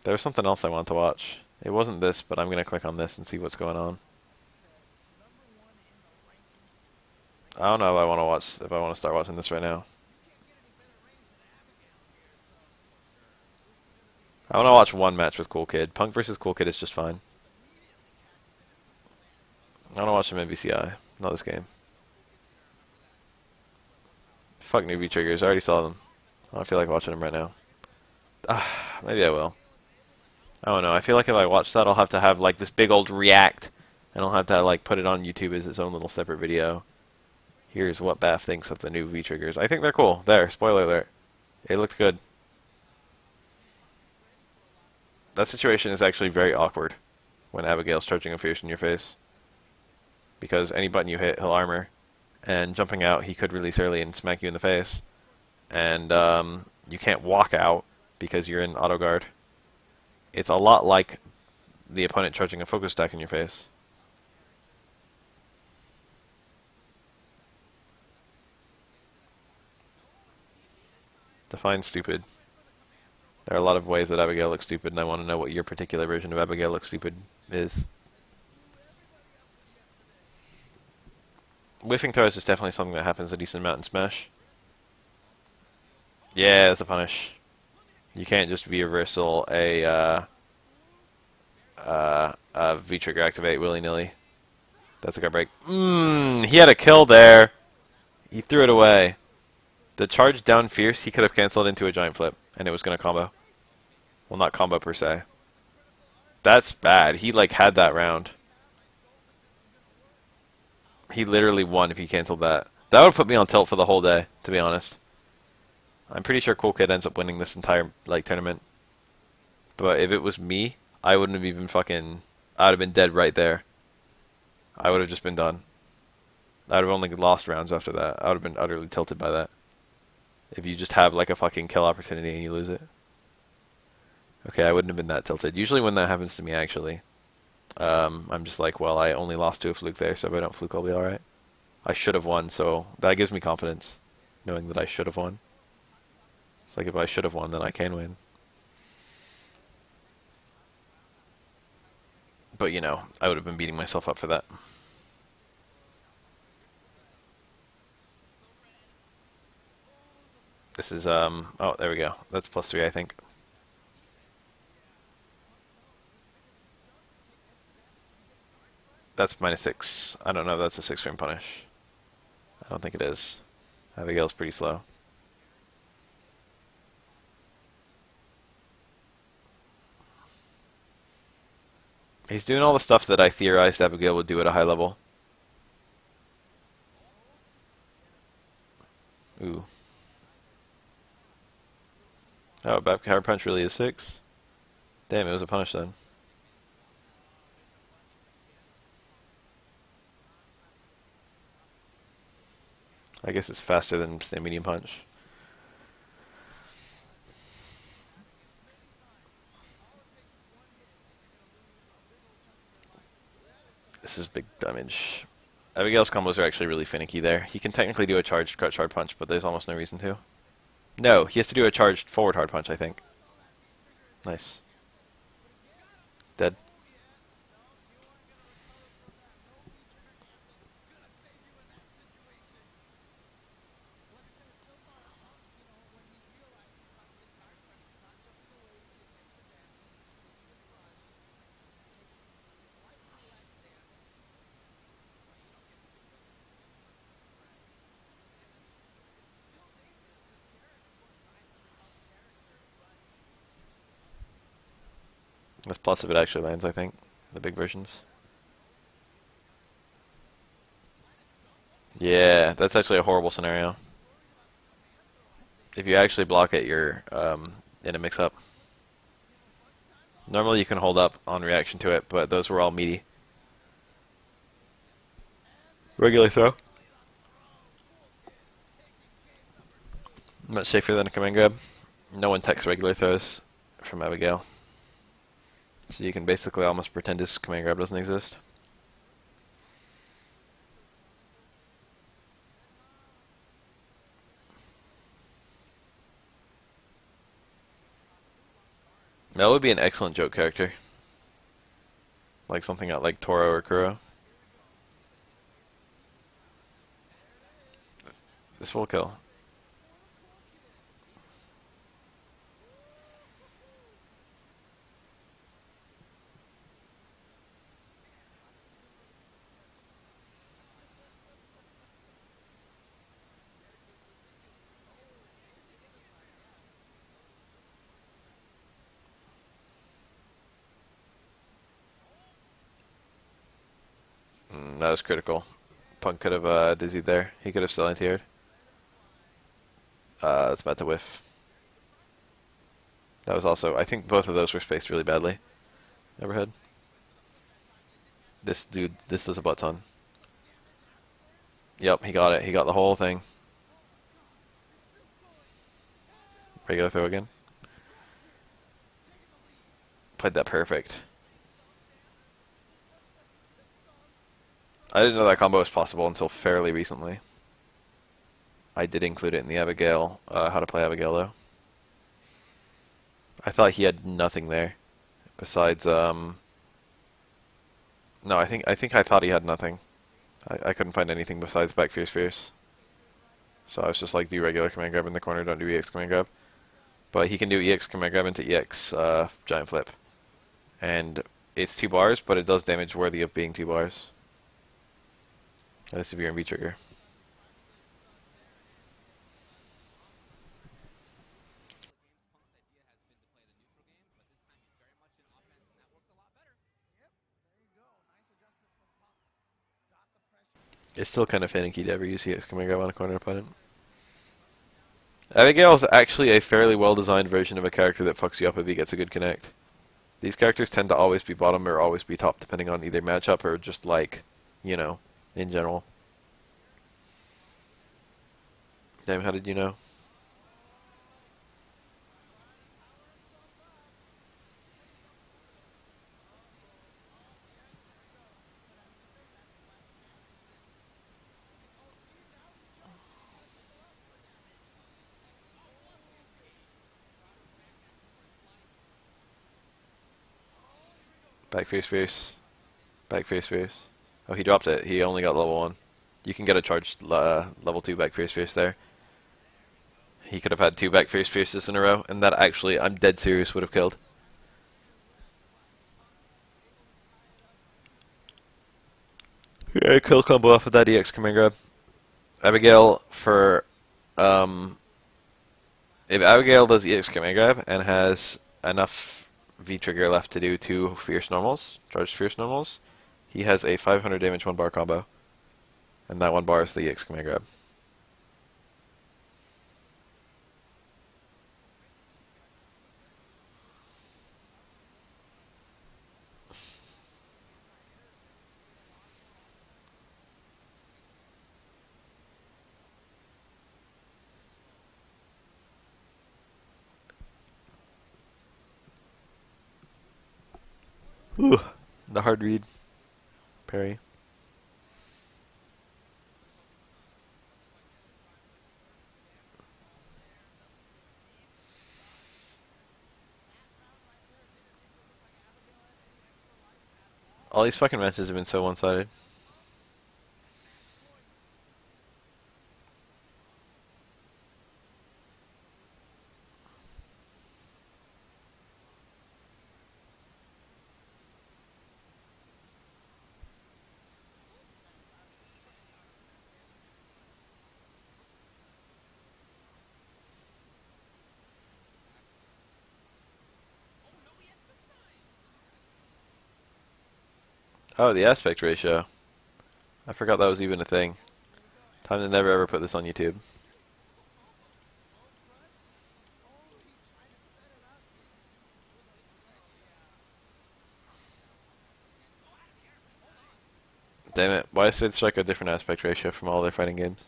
[SPEAKER 1] There was something else I wanted to watch. It wasn't this, but I'm going to click on this and see what's going on. I don't know if I want to watch, if I want to start watching this right now. I want to watch one match with Cool Kid. Punk versus Cool Kid is just fine. I want to watch him in VCI, not this game. Fuck new V-triggers, I already saw them. I don't feel like watching them right now. Maybe I will. I don't know, I feel like if I watch that I'll have to have like this big old react, and I'll have to like put it on YouTube as its own little separate video. Here's what Baff thinks of the new V-triggers. I think they're cool. There, spoiler alert. It looked good. That situation is actually very awkward when Abigail's charging a fierce in your face. Because any button you hit, he'll armor. And jumping out, he could release early and smack you in the face. And you can't walk out because you're in auto guard. It's a lot like the opponent charging a focus stack in your face. Define stupid. There are a lot of ways that Abigail looks stupid, and I want to know what your particular version of Abigail looks stupid is. Whiffing throws is definitely something that happens a decent amount in Smash. Yeah, that's a punish. You can't just V-reversal a V-trigger activate willy-nilly. That's a guard break. He had a kill there. He threw it away. The charge down fierce, he could have canceled into a giant flip, and it was going to combo. Well, not combo per se. That's bad. He, like, had that round. He literally won if he canceled that. That would put me on tilt for the whole day, to be honest. I'm pretty sure Cool Kid ends up winning this entire, like, tournament. But if it was me, I wouldn't have even fucking... I would have been dead right there. I would have just been done. I would have only lost rounds after that. I would have been utterly tilted by that. If you just have like a fucking kill opportunity and you lose it. Okay, I wouldn't have been that tilted. Usually when that happens to me, actually, I'm just like, well, I only lost to a fluke there, so if I don't fluke, I'll be alright. I should have won, so that gives me confidence, knowing that I should have won. It's like if I should have won, then I can win. But, you know, I would have been beating myself up for that. This is, oh, there we go. That's +3, I think. That's -6. I don't know if that's a 6-frame punish. I don't think it is. Abigail's pretty slow. He's doing all the stuff that I theorized Abigail would do at a high level. Ooh. Oh, back power punch really is 6? Damn, it was a punish then. I guess it's faster than stand medium punch. This is big damage. Abigail's combos are actually really finicky there. He can technically do a charged crouch hard punch, but there's almost no reason to. No, he has to do a charged forward hard punch, I think. Nice. Dead. That's plus if it actually lands, I think. The big versions. Yeah, that's actually a horrible scenario. If you actually block it, you're in a mix-up. Normally you can hold up on reaction to it, but those were all meaty. Regular throw. Much safer than a command grab. No one techs regular throws from Abigail. So you can basically almost pretend his command grab doesn't exist. That would be an excellent joke character. Like something like Toro or Kuro. This will kill. That was critical. Punk could have dizzied there. He could have still anti-aired. That's about to whiff. That was also, I think both of those were spaced really badly. Overhead. This dude, this does a butt ton. Yep, he got it. He got the whole thing. Regular throw again. Played that perfect. I didn't know that combo was possible until fairly recently. I did include it in the Abigail, how to play Abigail though. I thought he had nothing there. Besides, no, I think I thought he had nothing. I couldn't find anything besides back fierce fierce. So I was just like, do regular command grab in the corner, don't do EX command grab. But he can do EX command grab into EX giant flip. And it's 2 bars, but it does damage worthy of being 2 bars. That is severe in V trigger. It's still kind of finicky to ever use EX command grab on a corner opponent. Abigail is actually a fairly well-designed version of a character that fucks you up if he gets a good connect. These characters tend to always be bottom or always be top, depending on either matchup or just like, you know, in general. Damn, how did you know? Back fierce fierce. Back fierce fierce. Oh, he dropped it. He only got level 1. You can get a charged level 2 back fierce fierce there. He could have had 2 back fierce fierces in a row, and that actually, I'm dead serious, would have killed. Yeah, kill combo off of that EX command grab. Abigail for, if Abigail does EX command grab and has enough V trigger left to do 2 fierce normals, charged fierce normals, he has a 500 damage 1 bar combo. And that 1 bar is the EX command grab. Ooh, the hard read. Parry. All these fucking matches have been so one-sided. Oh, the aspect ratio. I forgot that was even a thing. Time to never ever put this on YouTube. Damn it. Why is Dead Strike a different aspect ratio from all their fighting games?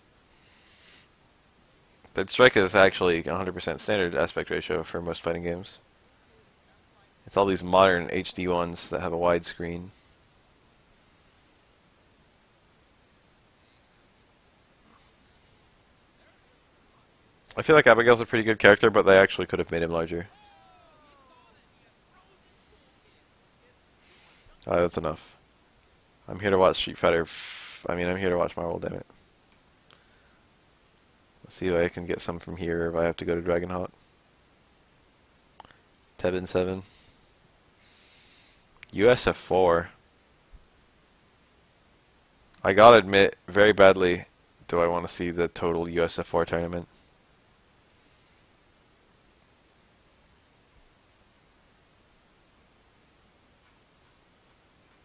[SPEAKER 1] Dead Strike is actually 100% standard aspect ratio for most fighting games. It's all these modern HD ones that have a wide screen. I feel like Abigail's a pretty good character, but they actually could have made him larger. Alright, that's enough. I'm here to watch Street Fighter. I'm here to watch Marvel, damn it. Let's see if I can get some from here, or if I have to go to Dragonhawk. Tebin 7. USF 4. I gotta admit, very badly, do I want to see the total USF 4 tournament.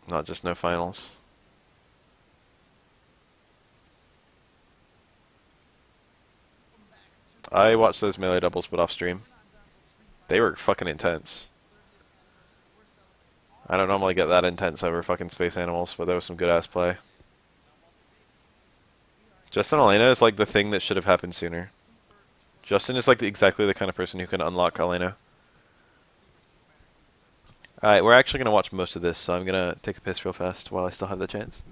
[SPEAKER 1] Not just no finals. I watched those melee doubles, but off stream. They were fucking intense. I don't normally get that intense over fucking Space Animals, but there was some good ass play. Justin Elena is like the thing that should have happened sooner. Justin is like exactly the kind of person who can unlock Elena. Alright, we're actually going to watch most of this, so I'm going to take a piss real fast while I still have the chance.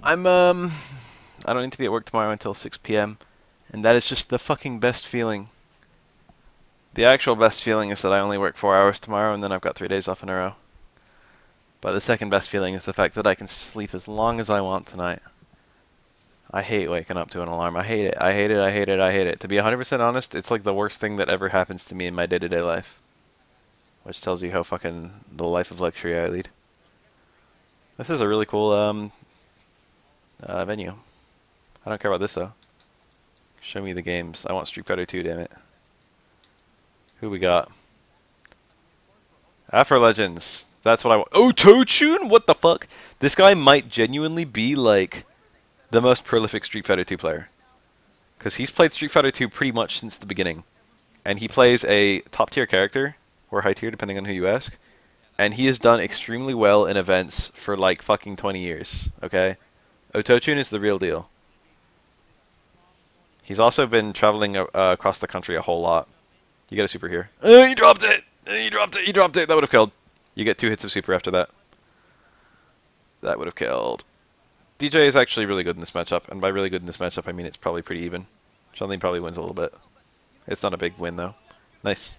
[SPEAKER 1] I don't need to be at work tomorrow until 6 p.m. And that is just the fucking best feeling. The actual best feeling is that I only work 4 hours tomorrow and then I've got 3 days off in a row. But the second best feeling is the fact that I can sleep as long as I want tonight. I hate waking up to an alarm. I hate it. I hate it. I hate it. I hate it. To be 100% honest, it's like the worst thing that ever happens to me in my day-to-day life. Which tells you how fucking the life of luxury I lead. This is a really cool venue. I don't care about this though. Show me the games. I want Street Fighter 2, damn it. Who we got? Afro Legends. That's what I want. Otochan? What the fuck? This guy might genuinely be like the most prolific Street Fighter 2 player. Because he's played Street Fighter 2 pretty much since the beginning. And he plays a top tier character, or high tier depending on who you ask. And he has done extremely well in events for like fucking 20 years, okay? Otochan is the real deal. He's also been traveling across the country a whole lot. You get a super here. He dropped it! He dropped it! He dropped it! That would have killed. You get 2 hits of super after that. That would have killed. DJ is actually really good in this matchup. And by really good in this matchup, I mean it's probably pretty even. Chun-Li probably wins a little bit. It's not a big win, though. Nice.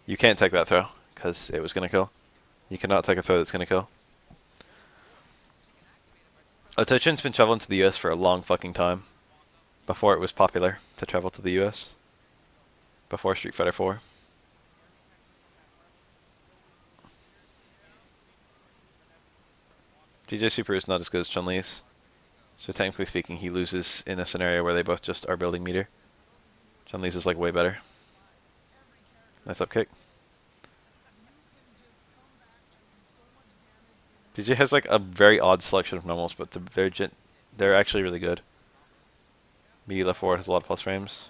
[SPEAKER 1] You can't take that throw, because it was going to kill. You cannot take a throw that's going to kill. Otochan's been traveling to the US for a long fucking time. Before it was popular to travel to the US. Before Street Fighter 4. DJ Super is not as good as Chun-Li's. So technically speaking, he loses in a scenario where they both just are building meter. Chun-Li's is like way better. Nice up kick. DJ has like a very odd selection of normals, but they're They're actually really good. Melee left forward has a lot of plus frames.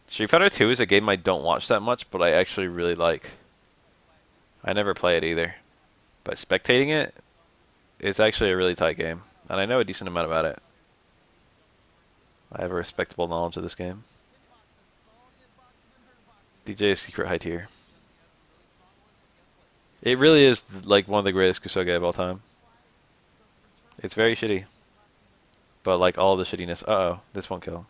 [SPEAKER 1] Street Fighter 2 is a game I don't watch that much, but I actually really like. I never play it either. But spectating it, it's actually a really tight game. And I know a decent amount about it. I have a respectable knowledge of this game. DJ is secret high tier. It really is like one of the greatest Kusoge of all time. It's very shitty. But like all the shittiness. Uh-oh, this won't kill.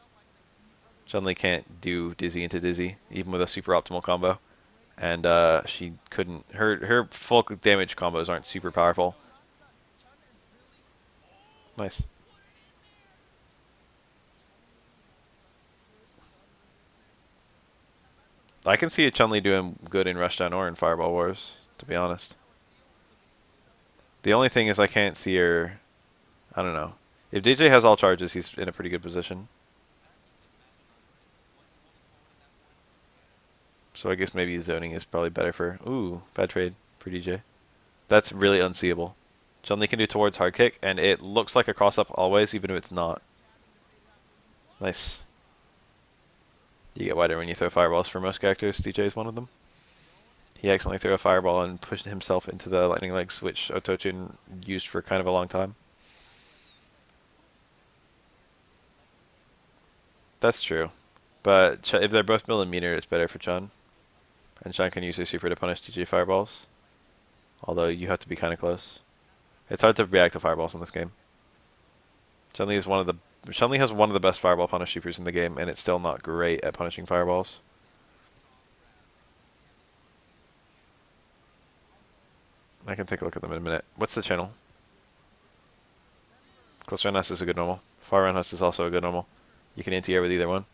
[SPEAKER 1] Chun-Li can't do dizzy into dizzy, even with a super optimal combo. And she couldn't. Her full damage combos aren't super powerful. Nice. I can see Chun-Li doing good in Rushdown or in Fireball Wars, to be honest. The only thing is I can't see her. I don't know. If DJ has all charges, he's in a pretty good position. So I guess maybe zoning is probably better for... Ooh, bad trade for DJ. That's really unseeable. Chun-Li can do towards hard kick, and it looks like a cross-up always, even if it's not. Nice. You get wider when you throw fireballs for most characters. DJ is one of them. He accidentally threw a fireball and pushed himself into the lightning legs, which Otochan used for kind of a long time. That's true. But if they're both millimeter, it's better for Chun. And Chun can use her super to punish DJ fireballs. Although you have to be kind of close. It's hard to react to fireballs in this game. Chun-Li has one of the best fireball punish supers in the game, and it's still not great at punishing fireballs. I can take a look at them in a minute. What's the channel? Close roundhouse is a good normal. Far roundhouse is also a good normal. You can anti-air with either one.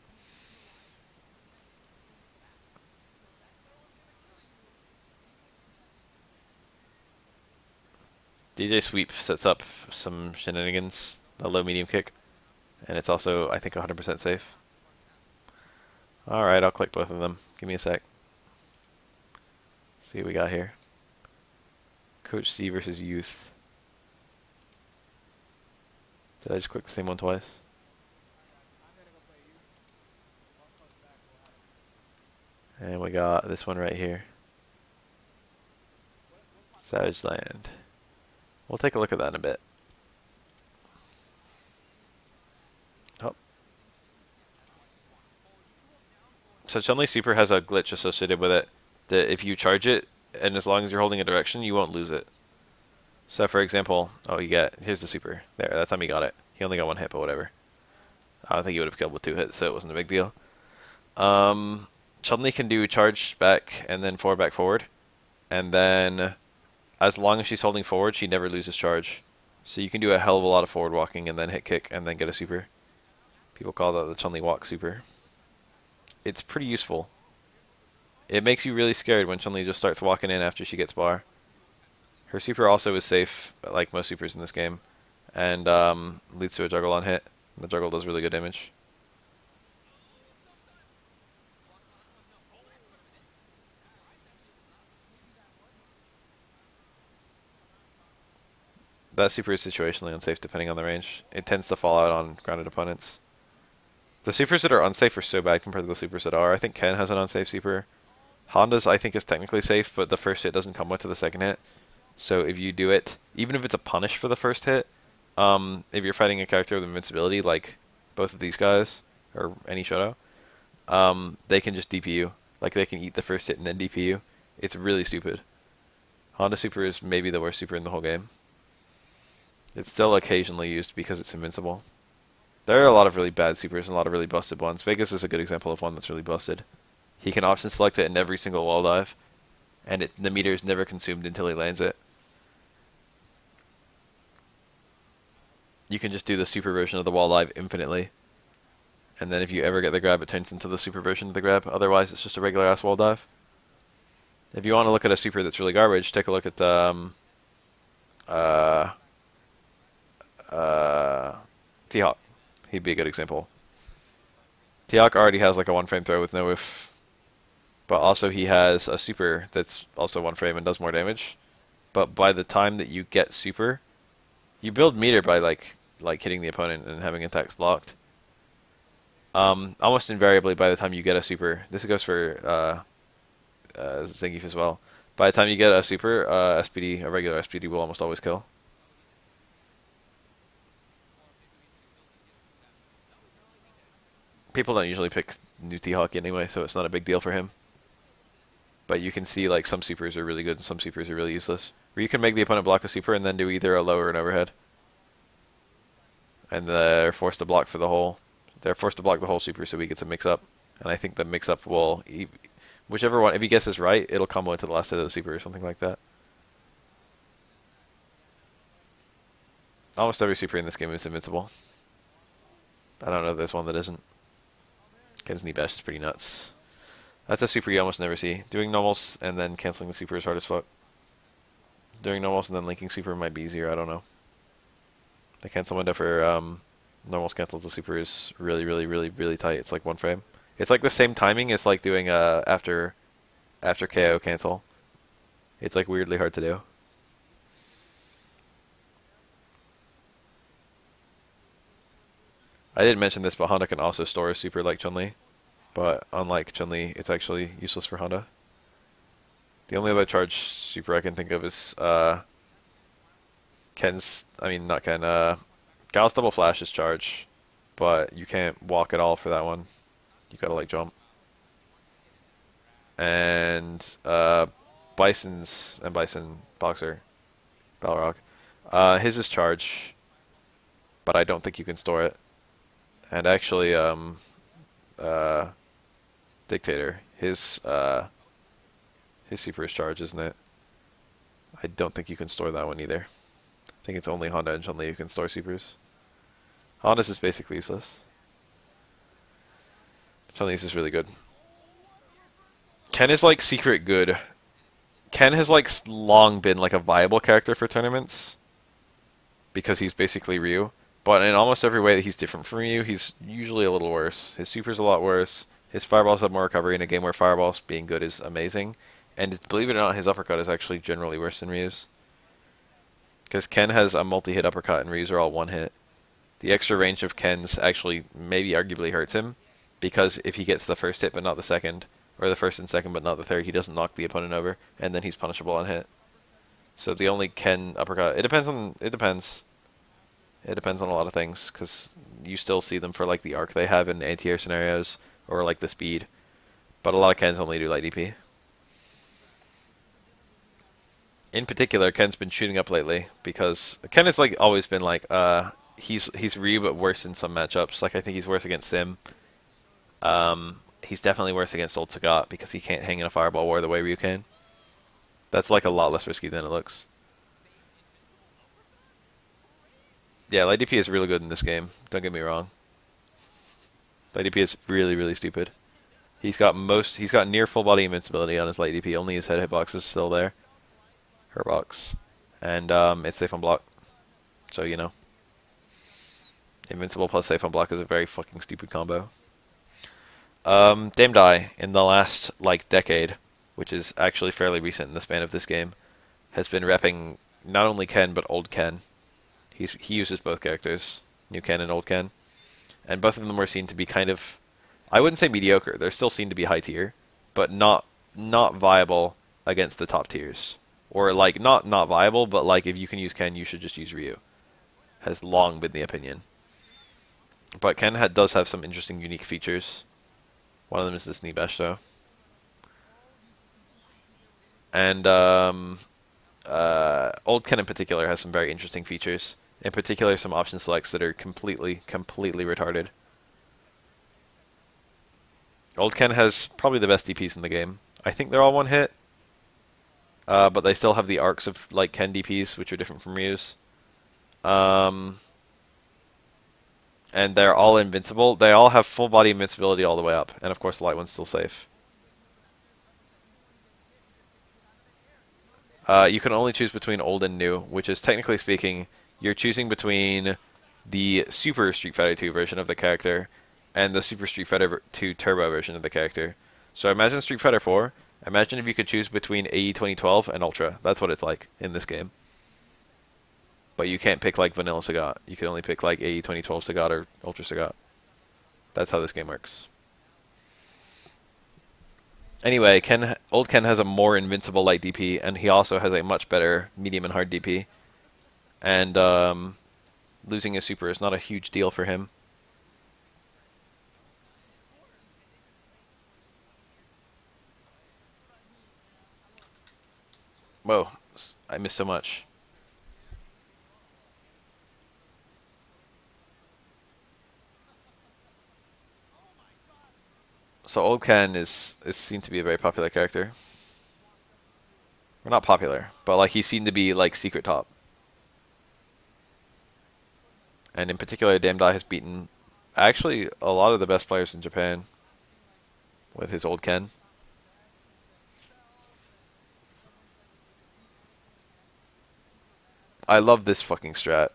[SPEAKER 1] DJ Sweep sets up some shenanigans, a low medium kick, and it's also, I think, 100% safe. Alright, I'll click both of them. Give me a sec. See what we got here. Coach C versus Youth. Did I just click the same one twice? And we got this one right here. Savage Land. We'll take a look at that in a bit. Oh. So Chun-Li Super has a glitch associated with it that if you charge it, and as long as you're holding a direction, you won't lose it. So for example, here's the super. There, that time he got it. He only got one hit, but whatever. I don't think he would have killed with 2 hits, so it wasn't a big deal. Chun-Li can do charge back and then forward back forward. And then as long as she's holding forward, she never loses charge. So you can do a hell of a lot of forward walking and then hit kick and then get a super. People call that the Chun-Li walk super. It's pretty useful. It makes you really scared when Chun-Li just starts walking in after she gets bar. Her super also is safe, like most supers in this game, and leads to a juggle on hit. The juggle does really good damage. That super is situationally unsafe depending on the range. It tends to fall out on grounded opponents. The supers that are unsafe are so bad compared to the supers that are. I think Ken has an unsafe super. Honda's I think is technically safe, but the first hit doesn't come with to the second hit. So if you do it, even if it's a punish for the first hit, if you're fighting a character with invincibility like both of these guys, or any Shoto, they can just DP you. Like they can eat the first hit and then DP you. It's really stupid. Honda Super is maybe the worst super in the whole game. It's still occasionally used because it's invincible. There are a lot of really bad supers and a lot of really busted ones. Vegas is a good example of one that's really busted. He can option select it in every single wall dive, and the meter is never consumed until he lands it. You can just do the super version of the wall dive infinitely, and then if you ever get the grab, it turns into the super version of the grab. Otherwise, it's just a regular ass wall dive. If you want to look at a super that's really garbage, take a look at T-Hawk. He'd be a good example. T-Hawk already has like a 1 frame throw with no whiff. but also he has a super that's also one frame and does more damage. But by the time that you get super, you build meter by like hitting the opponent and having attacks blocked. Almost invariably, by the time you get a super, this goes for Zangief as well. By the time you get a super, SPD, a regular SPD will almost always kill. People don't usually pick new T-Hawk anyway, so it's not a big deal for him. But you can see like some supers are really good and some supers are really useless. Where you can make the opponent block a super and then do either a low or an overhead. And they're forced to block for the whole. They're forced to block the whole super so he gets a mix-up. And I think the mix-up will, whichever one, if he guesses right, it'll combo into the last hit of the super or something like that. Almost every super in this game is invincible. I don't know if there's one that isn't. Ken's knee bash is pretty nuts. That's a super you almost never see. Doing normals and then canceling the super is hard as fuck. Doing normals and then linking super might be easier, I don't know. The cancel window for normals cancels the super is really, really, really, really tight. It's like one frame. It's like the same timing as like doing after KO cancel. It's like weirdly hard to do. I didn't mention this, but Honda can also store a super like Chun-Li. But unlike Chun-Li, it's actually useless for Honda. The only other charge super I can think of is not Ken, Gal's double flash is charge, but you can't walk at all for that one. You gotta like jump. And Bison Boxer, Balrog, his is charge, but I don't think you can store it. And actually, Dictator, his super is charge, isn't it? I don't think you can store that one either. I think it's only Honda and Chun-Li who can store supers. Honda's is basically useless. Chun-Li's is really good. Ken is like secret good. Ken has like long been like a viable character for tournaments because he's basically Ryu. But in almost every way that he's different from Ryu, he's usually a little worse. His super's a lot worse. His fireballs have more recovery in a game where fireballs being good is amazing. And believe it or not, his uppercut is actually generally worse than Ryu's. Because Ken has a multi-hit uppercut and Ryu's are all one hit. The extra range of Ken's actually maybe arguably hurts him, because if he gets the first hit but not the second, or the first and second but not the third, he doesn't knock the opponent over, and then he's punishable on hit. So the only Ken uppercut, it depends. It depends on a lot of things, because you still see them for like the arc they have in anti-air scenarios, or like the speed. But a lot of Kens only do light DP. In particular, Ken's been shooting up lately, because Ken has like always been like, he's Ryu but worse in some matchups. Like I think he's worse against Sim. He's definitely worse against Old Sagat, because he can't hang in a fireball war the way Ryu can. That's like a lot less risky than it looks. Yeah, light DP is really good in this game. Don't get me wrong. Light DP is really, really stupid. He's got near full body invincibility on his light DP. Only his head hitbox is still there. Her box. And it's safe on block. So, you know. Invincible plus safe on block is a very fucking stupid combo. Dame Dai, in the last, like, decade, which is actually fairly recent in the span of this game, has been repping not only Ken, but old Ken. He uses both characters, New Ken and Old Ken, and both of them were seen to be kind of, I wouldn't say mediocre. They're still seen to be high tier, but not viable against the top tiers, or like not viable, but like if you can use Ken, you should just use Ryu. Has long been the opinion. But Ken does have some interesting, unique features. One of them is this knee bash, though, and Old Ken in particular has some very interesting features. In particular, some option selects that are completely retarded. Old Ken has probably the best DPs in the game. I think they're all one hit, but they still have the arcs of like Ken DPs, which are different from Ryu's. And they're all invincible. They all have full body invincibility all the way up, and of course the light one's still safe. You can only choose between old and new, which is technically speaking, you're choosing between the Super Street Fighter 2 version of the character and the Super Street Fighter 2 Turbo version of the character. So imagine Street Fighter 4. Imagine if you could choose between AE 2012 and Ultra. That's what it's like in this game. But you can't pick like Vanilla Sagat. You can only pick like AE 2012 Sagat or Ultra Sagat. That's how this game works. Anyway, old Ken has a more invincible light DP, and he also has a much better medium and hard DP. And losing his super is not a huge deal for him. Whoa, I missed so much. So old Ken is seen to be a very popular character. Well, not popular, but like he's seen to be like secret top. And in particular, Damdai has beaten actually a lot of the best players in Japan with his old Ken. I love this fucking strat.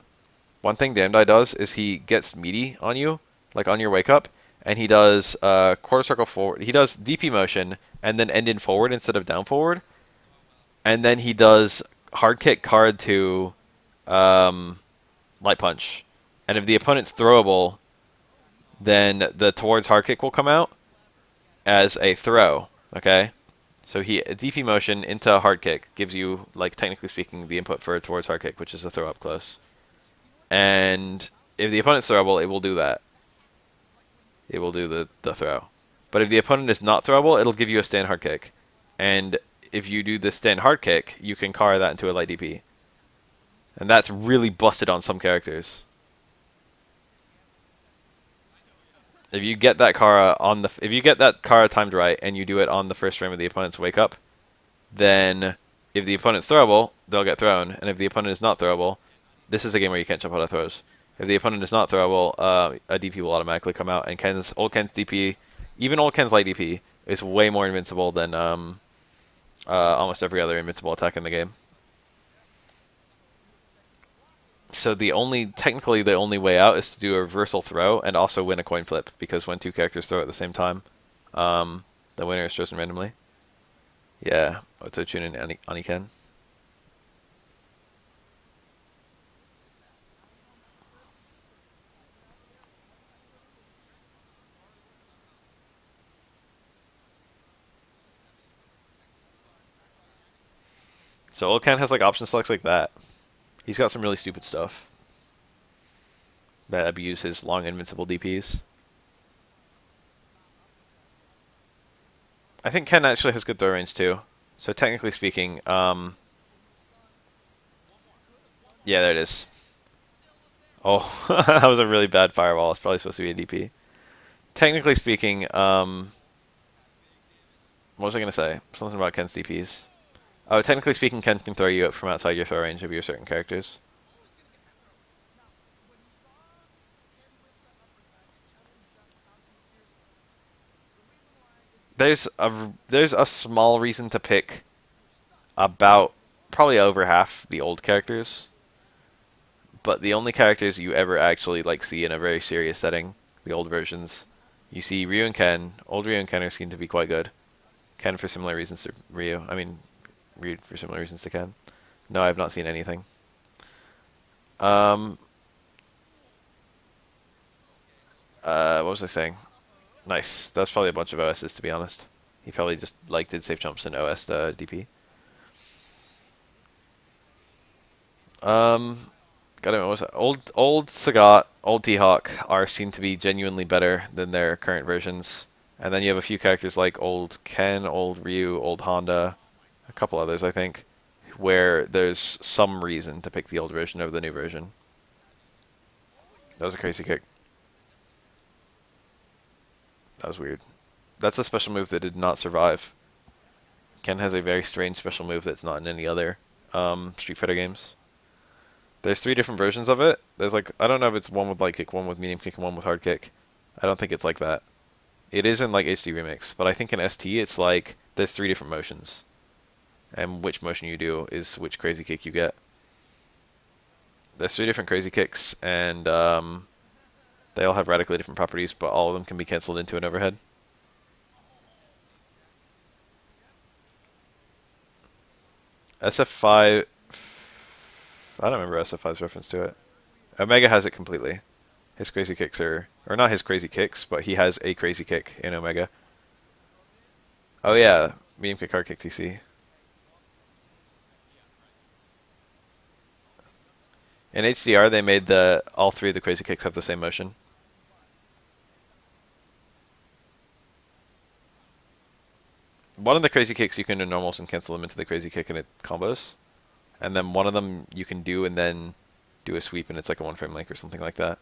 [SPEAKER 1] One thing Damdai does is he gets meaty on you, like on your wake up, and he does quarter circle forward. He does DP motion and then end in forward instead of down forward. And then he does hard kick card to light punch. And if the opponent's throwable, then the towards hard kick will come out as a throw. Okay? So a DP motion into a hard kick gives you, like technically speaking, the input for a towards hard kick, which is a throw up close. And if the opponent's throwable, it will do that. It will do the throw. But if the opponent is not throwable, it'll give you a stand hard kick. And if you do the stand hard kick, you can carry that into a light DP. And that's really busted on some characters. If you get that Kara timed right and you do it on the first frame of the opponent's wake up, then if the opponent's throwable, they'll get thrown. And if the opponent is not throwable, this is a game where you can't jump out of throws. If the opponent is not throwable, a DP will automatically come out. And old Ken's DP, even old Ken's light DP, is way more invincible than almost every other invincible attack in the game. So technically the only way out is to do a reversal throw and also win a coin flip, because when two characters throw at the same time, the winner is chosen randomly. Yeah, Otochan and Aniken. So old Ken has like option selects like that. He's got some really stupid stuff that abuse his long invincible DPs. I think Ken actually has good throw range too. So technically speaking, yeah, there it is. Oh, that was a really bad fireball. It's probably supposed to be a DP. Technically speaking, what was I going to say? Something about Ken's DPs. Oh, technically speaking, Ken can throw you up from outside your throw range of your certain characters. There's a small reason to pick about probably over half the old characters, but the only characters you ever actually like see in a very serious setting, the old versions, you see Ryu and Ken. Old Ryu and Ken are seen to be quite good. Ken for similar reasons to Ryu. I mean, Ryu for similar reasons to Ken. No, I have not seen anything. What was I saying? Nice. That's probably a bunch of OSs, to be honest. He probably just like did safe jumps and OS DP. God damn it, what was that? Old Sagat, old T-Hawk are seen to be genuinely better than their current versions. And then you have a few characters like old Ken, old Ryu, old Honda, a couple others, I think, where there's some reason to pick the old version over the new version. That was a crazy kick. That was weird. That's a special move that did not survive. Ken has a very strange special move that's not in any other Street Fighter games. There's 3 different versions of it. There's like, I don't know if it's one with light kick, one with medium kick, and one with hard kick. I don't think it's like that. It is in like HD Remix, but I think in ST it's like there's 3 different motions. And which motion you do is which crazy kick you get. There's 3 different crazy kicks, and they all have radically different properties, but all of them can be cancelled into an overhead. SF5. I don't remember SF5's reference to it. Omega has it completely. His crazy kicks are, or not his crazy kicks, but he has a crazy kick in Omega. Oh yeah, medium kick, hard kick, TC. In HDR, they made all three of the crazy kicks have the same motion. One of the crazy kicks you can do normals and cancel them into the crazy kick and it combos. And then one of them you can do and then do a sweep and it's like a one frame link or something like that.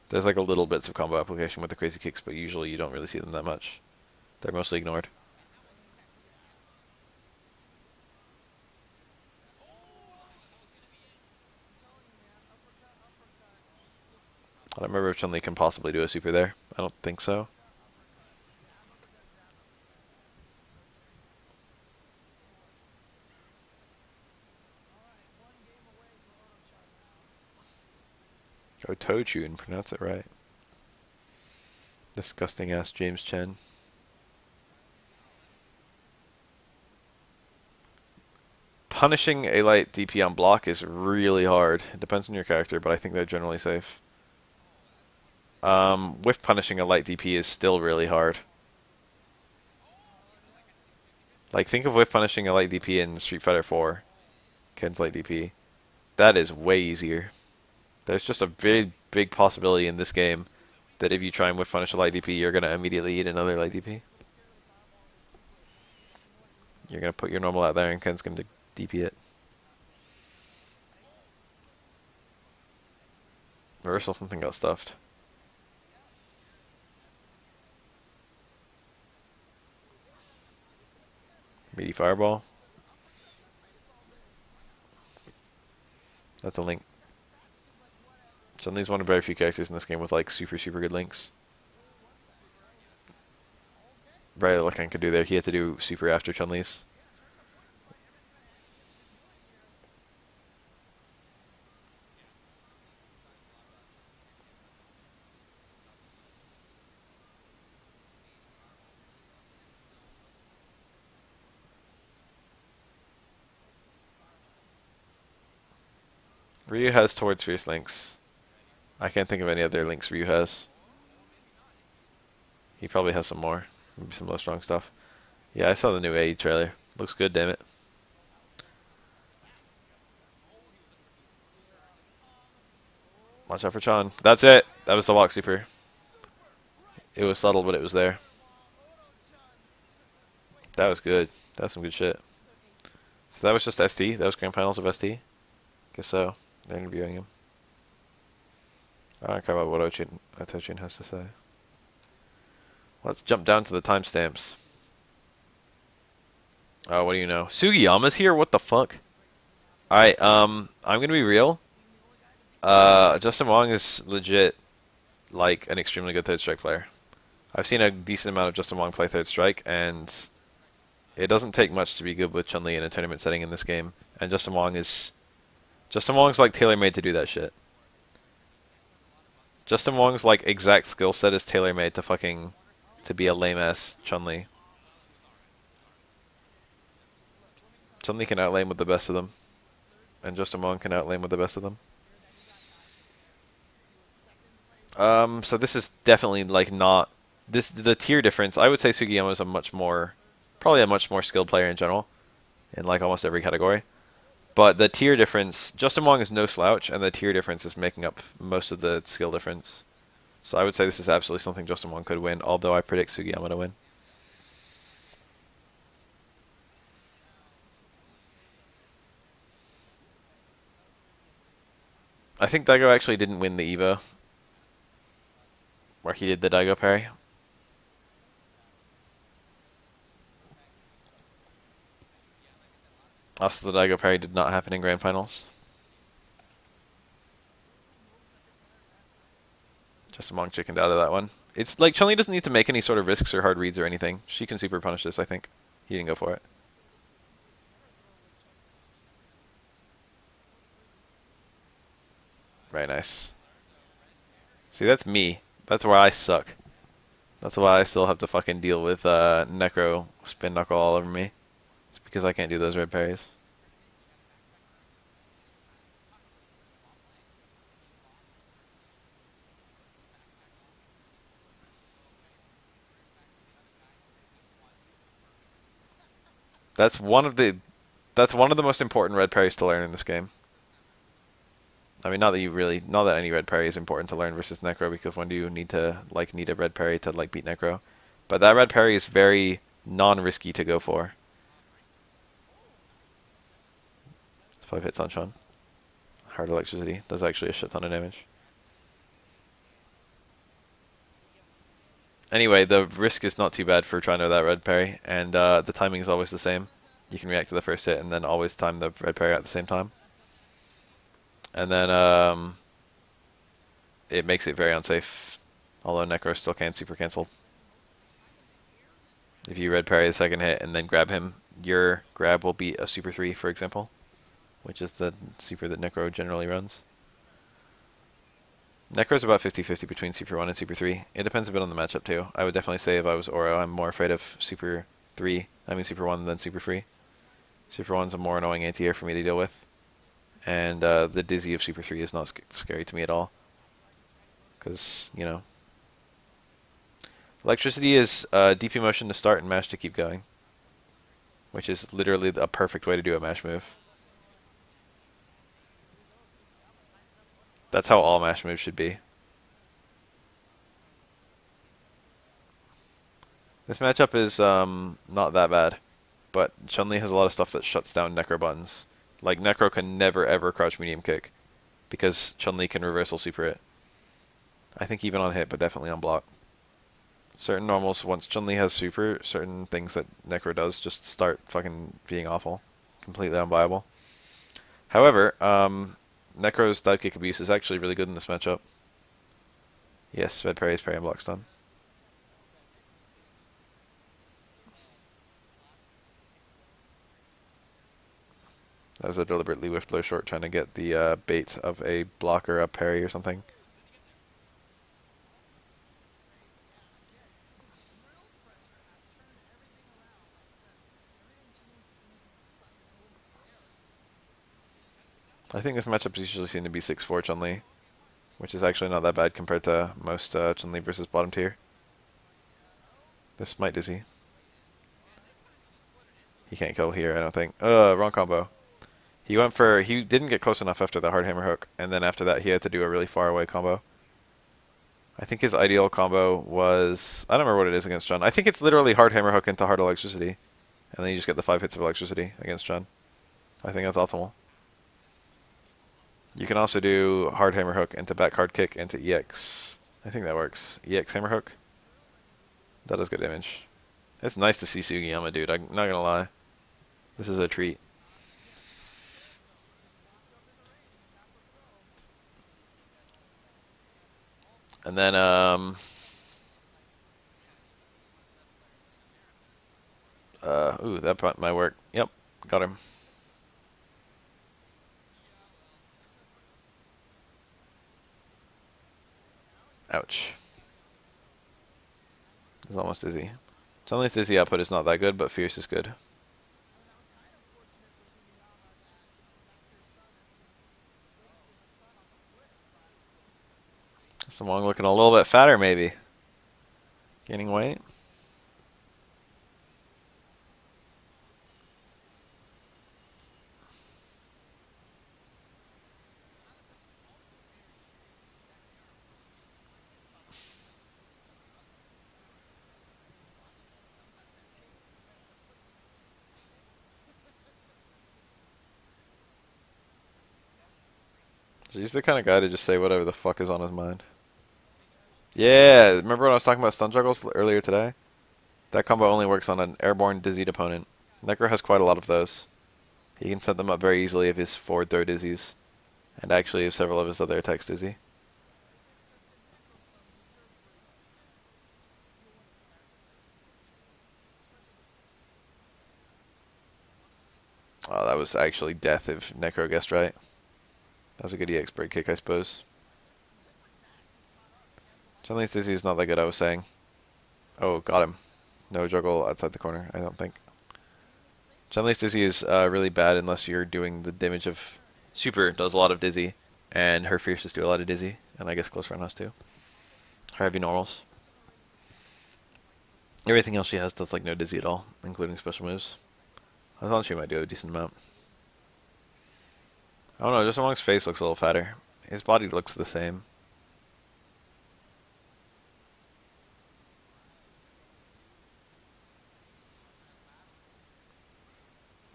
[SPEAKER 1] There's like a little bits of combo application with the crazy kicks, but usually you don't really see them that much. They're mostly ignored. I don't remember if Chun-Li can possibly do a super there. I don't think so. Otochan, pronounce it right. Disgusting ass James Chen. Punishing a light DP on block is really hard. It depends on your character, but I think they're generally safe. Whiff punishing a light DP is still really hard. Like, think of whiff punishing a light DP in Street Fighter 4. Ken's light DP. That is way easier. There's just a very big possibility in this game that if you try and whiff punish a light DP, you're going to immediately eat another light DP. You're going to put your normal out there and Ken's going to DP it. Reversal something got stuffed. Meaty fireball. That's a link. Chun-Li's one of very few characters in this game with like super good links. Right, like I could do there. He had to do super after Chun-Li's. Ryu has towards fierce links. I can't think of any other links Ryu has. He probably has some more. Maybe some low strong stuff. Yeah, I saw the new AE trailer. Looks good, damn it. Watch out for Chan. That's it. That was the walk super. It was subtle, but it was there. That was good. That was some good shit. So that was just ST. That was grand finals of ST. Guess so. They're interviewing him. I don't care about what Otochan has to say. Let's jump down to the timestamps. Oh, what do you know? Sugiyama's here? What the fuck? Alright, I'm gonna be real. Justin Wong is legit, like, an extremely good third strike player. I've seen a decent amount of Justin Wong play third strike, and it doesn't take much to be good with Chun-Li in a tournament setting in this game. And Justin Wong's like tailor-made to do that shit. Justin Wong's like exact skill set is tailor-made to be a lame-ass Chun-Li. Chun-Li can outlane with the best of them. And Justin Wong can outlane with the best of them. So this is definitely like not the tier difference. I would say Sugiyama is probably a much more skilled player in general, in like almost every category. But the tier difference, Justin Wong is no slouch, and the tier difference is making up most of the skill difference. So I would say this is absolutely something Justin Wong could win, although I predict Sugiyama to win. I think Daigo actually didn't win the Evo, where he did the Daigo parry. Also, the Daigo parry did not happen in Grand Finals. Justin Wong chickened out of that one. It's like Chun-Li doesn't need to make any sort of risks or hard reads or anything. She can super punish this, I think. He didn't go for it. Very nice. See, that's me. That's where I suck. That's why I still have to fucking deal with Necro spin knuckle all over me. It's because I can't do those red parries. That's one of the most important red parries to learn in this game. I mean, not that any red parry is important to learn versus Necro, because when do you need a red parry to like beat Necro? But that red parry is very non-risky to go for. 5 hits on Sean. Hard electricity does actually a shit ton of damage. Anyway, the risk is not too bad for trying to that red parry, and the timing is always the same. You can react to the first hit and then always time the red parry at the same time. And then it makes it very unsafe, although Necro still can super cancel. If you red parry the second hit and then grab him, your grab will beat a super 3, for example, which is the super that Necro generally runs. Necro's about 50-50 between Super 1 and Super 3. It depends a bit on the matchup too. I would definitely say if I was Oro, I'm more afraid of Super 1 than Super 3. Super 1's a more annoying anti-air for me to deal with. And the Dizzy of Super 3 is not scary to me at all. Because, you know, electricity is DP motion to start and mash to keep going. Which is literally a perfect way to do a mash move. That's how all mash moves should be. This matchup is not that bad, but Chun-Li has a lot of stuff that shuts down Necro buttons. Like, Necro can never ever crouch medium kick, because Chun-Li can reversal super it. I think even on hit, but definitely on block. Certain normals, once Chun-Li has super, certain things that Necro does just start fucking being awful. Completely unviable. However, Necro's dive kick abuse is actually really good in this matchup. Yes, red parry is parry and block stun. That was a deliberately whiffed blow short, trying to get the bait of a block or a parry or something. I think this matchup is usually seen to be 6-4 Chun-Li, which is actually not that bad compared to most Chun-Li versus bottom tier. This might Dizzy. He can't kill here, I don't think. Wrong combo. He didn't get close enough after the hard hammer hook, and then after that he had to do a really far away combo. I think his ideal combo was, I don't remember what it is against Chun. I think it's literally hard hammer hook into hard electricity, and then you just get the 5 hits of electricity against Chun. I think that's optimal. You can also do hard hammer hook into back hard kick into EX. I think that works. EX hammer hook. That does good damage. It's nice to see Sugiyama, dude. I'm not gonna lie. This is a treat. And then, ooh, that might work. Yep, got him. Ouch. It's almost dizzy. Chun-Li's dizzy output is not that good, but fierce is good. So Wong looking a little bit fatter, maybe. Gaining weight. He's the kind of guy to just say whatever the fuck is on his mind. Yeah, remember when I was talking about stun juggles earlier today? That combo only works on an airborne dizzied opponent. Necro has quite a lot of those. He can set them up very easily if his forward throw dizzies, and actually if several of his other attacks dizzy. Oh, that was actually death if Necro guessed right. That was a good EX break kick, I suppose. Chun-Li's dizzy is not that good, I was saying. Oh, got him. No juggle outside the corner, I don't think. Chun-Li's dizzy is really bad unless you're doing the damage of super, does a lot of dizzy, and her fierces do a lot of dizzy, and I guess close run has too. Her heavy normals. Everything else she has does like no dizzy at all, including special moves. I thought she might do a decent amount. I don't know, just Wong's face looks a little fatter. His body looks the same.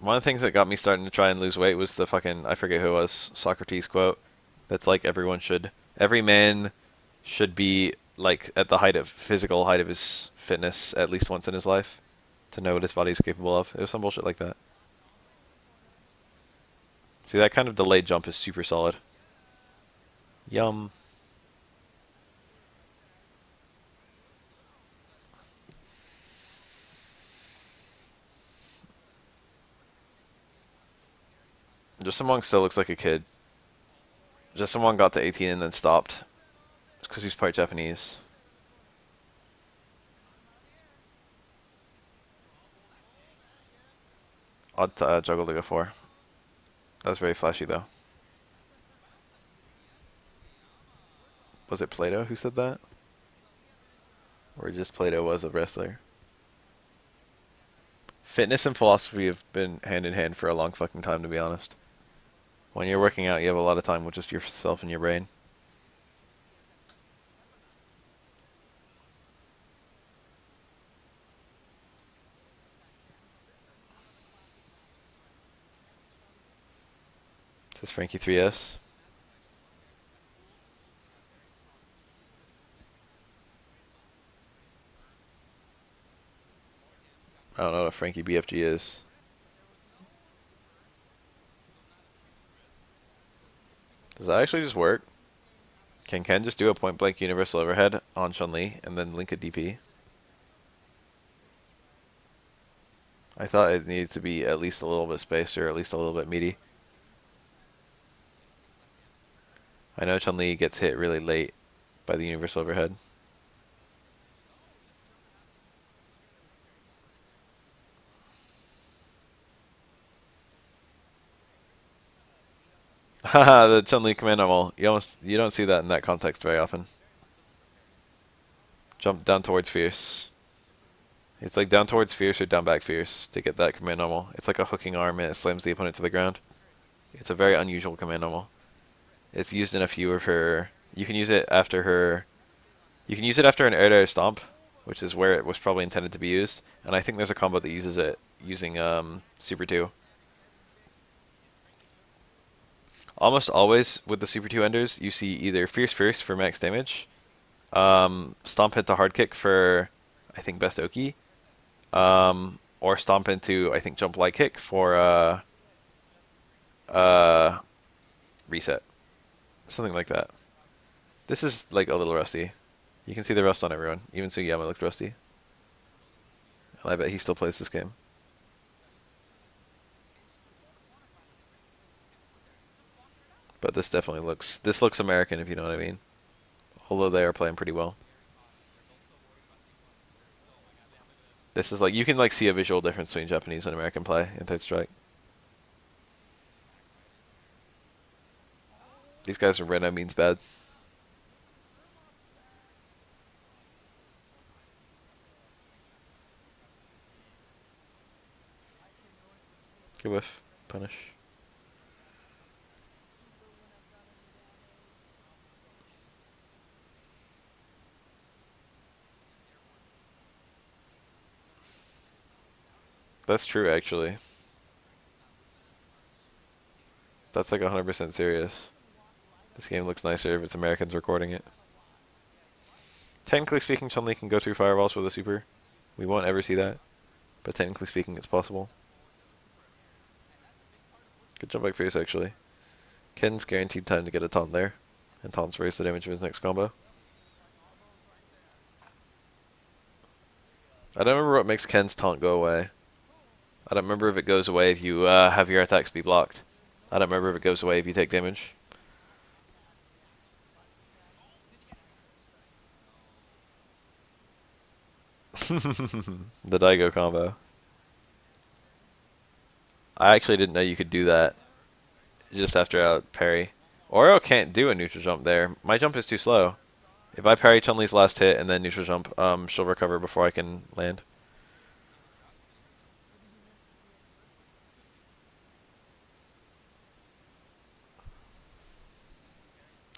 [SPEAKER 1] One of the things that got me starting to try and lose weight was the fucking, I forget who it was, Socrates quote. That's like every man should be like at the physical height of his fitness at least once in his life to know what his body's capable of. It was some bullshit like that. See, that kind of delayed jump is super solid. Yum. Justin Wong still looks like a kid. Justin Wong got to 18 and then stopped. It's because he's part Japanese. Odd juggle to go for. That was very flashy though. Was it Plato who said that? Or just Plato was a wrestler? Fitness and philosophy have been hand in hand for a long fucking time, to be honest. When you're working out, you have a lot of time with just yourself and your brain. This is Frankie 3S. I don't know what a Frankie BFG is. Does that actually just work? Can Ken just do a point blank universal overhead on Chun-Li and then link a DP? I thought it needed to be at least a little bit spaced or at least a little bit meaty. I know Chun-Li gets hit really late by the universal overhead. Haha, the Chun-Li command normal. You don't see that in that context very often. Jump down towards fierce. It's like down towards fierce or down back fierce to get that command normal. It's like a hooking arm and it slams the opponent to the ground. It's a very unusual command normal. It's used in a few of her. You can use it after her. You can use it after an air-to-air stomp, which is where it was probably intended to be used. And I think there's a combo that uses it using Super 2. Almost always with the Super 2 enders, you see either Fierce Fierce for max damage, Stomp hit to hard kick for, I think, best Oki, or Stomp into, I think, Jump Light Kick for reset. Something like that. This is like a little rusty. You can see the rust on everyone. Even Sugiyama looked rusty. And I bet he still plays this game. But this definitely looks American, if you know what I mean. Although they are playing pretty well. This is like, you can like see a visual difference between Japanese and American play in Third Strike. These guys are by no means bad. Good whiff. Punish. That's true, actually. That's like 100% serious. This game looks nicer if it's Americans recording it. Technically speaking, Chun-Li can go through firewalls with a super. We won't ever see that. But technically speaking, it's possible. Good jump back face, actually. Ken's guaranteed time to get a taunt there. And taunts raise the damage of his next combo. I don't remember what makes Ken's taunt go away. I don't remember if it goes away if you have your attacks be blocked. I don't remember if it goes away if you take damage. The Daigo combo. I actually didn't know you could do that just after a parry. Oro can't do a neutral jump there. My jump is too slow. If I parry Chun-Li's last hit and then neutral jump, she'll recover before I can land.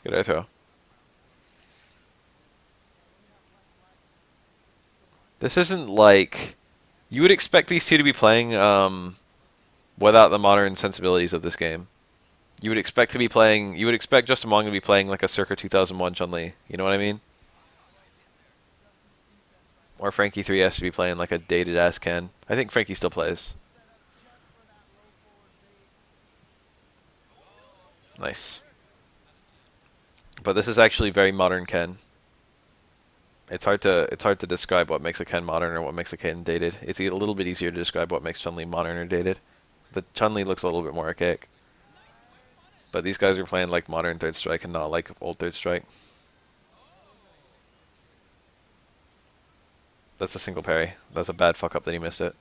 [SPEAKER 1] Good air throw. This isn't like... You would expect these two to be playing without the modern sensibilities of this game. You would expect to be playing... You would expect Justin Wong to be playing like a circa 2001 Chun-Li. You know what I mean? Or Frankie 3S to be playing like a dated-ass Ken. I think Frankie still plays. Nice. But this is actually very modern Ken. It's hard to describe what makes a Ken modern or what makes a Ken dated. It's a little bit easier to describe what makes Chun-Li modern or dated. The Chun-Li looks a little bit more archaic. But these guys are playing like modern third strike and not like old third strike. That's a single parry. That's a bad fuck up that he missed it.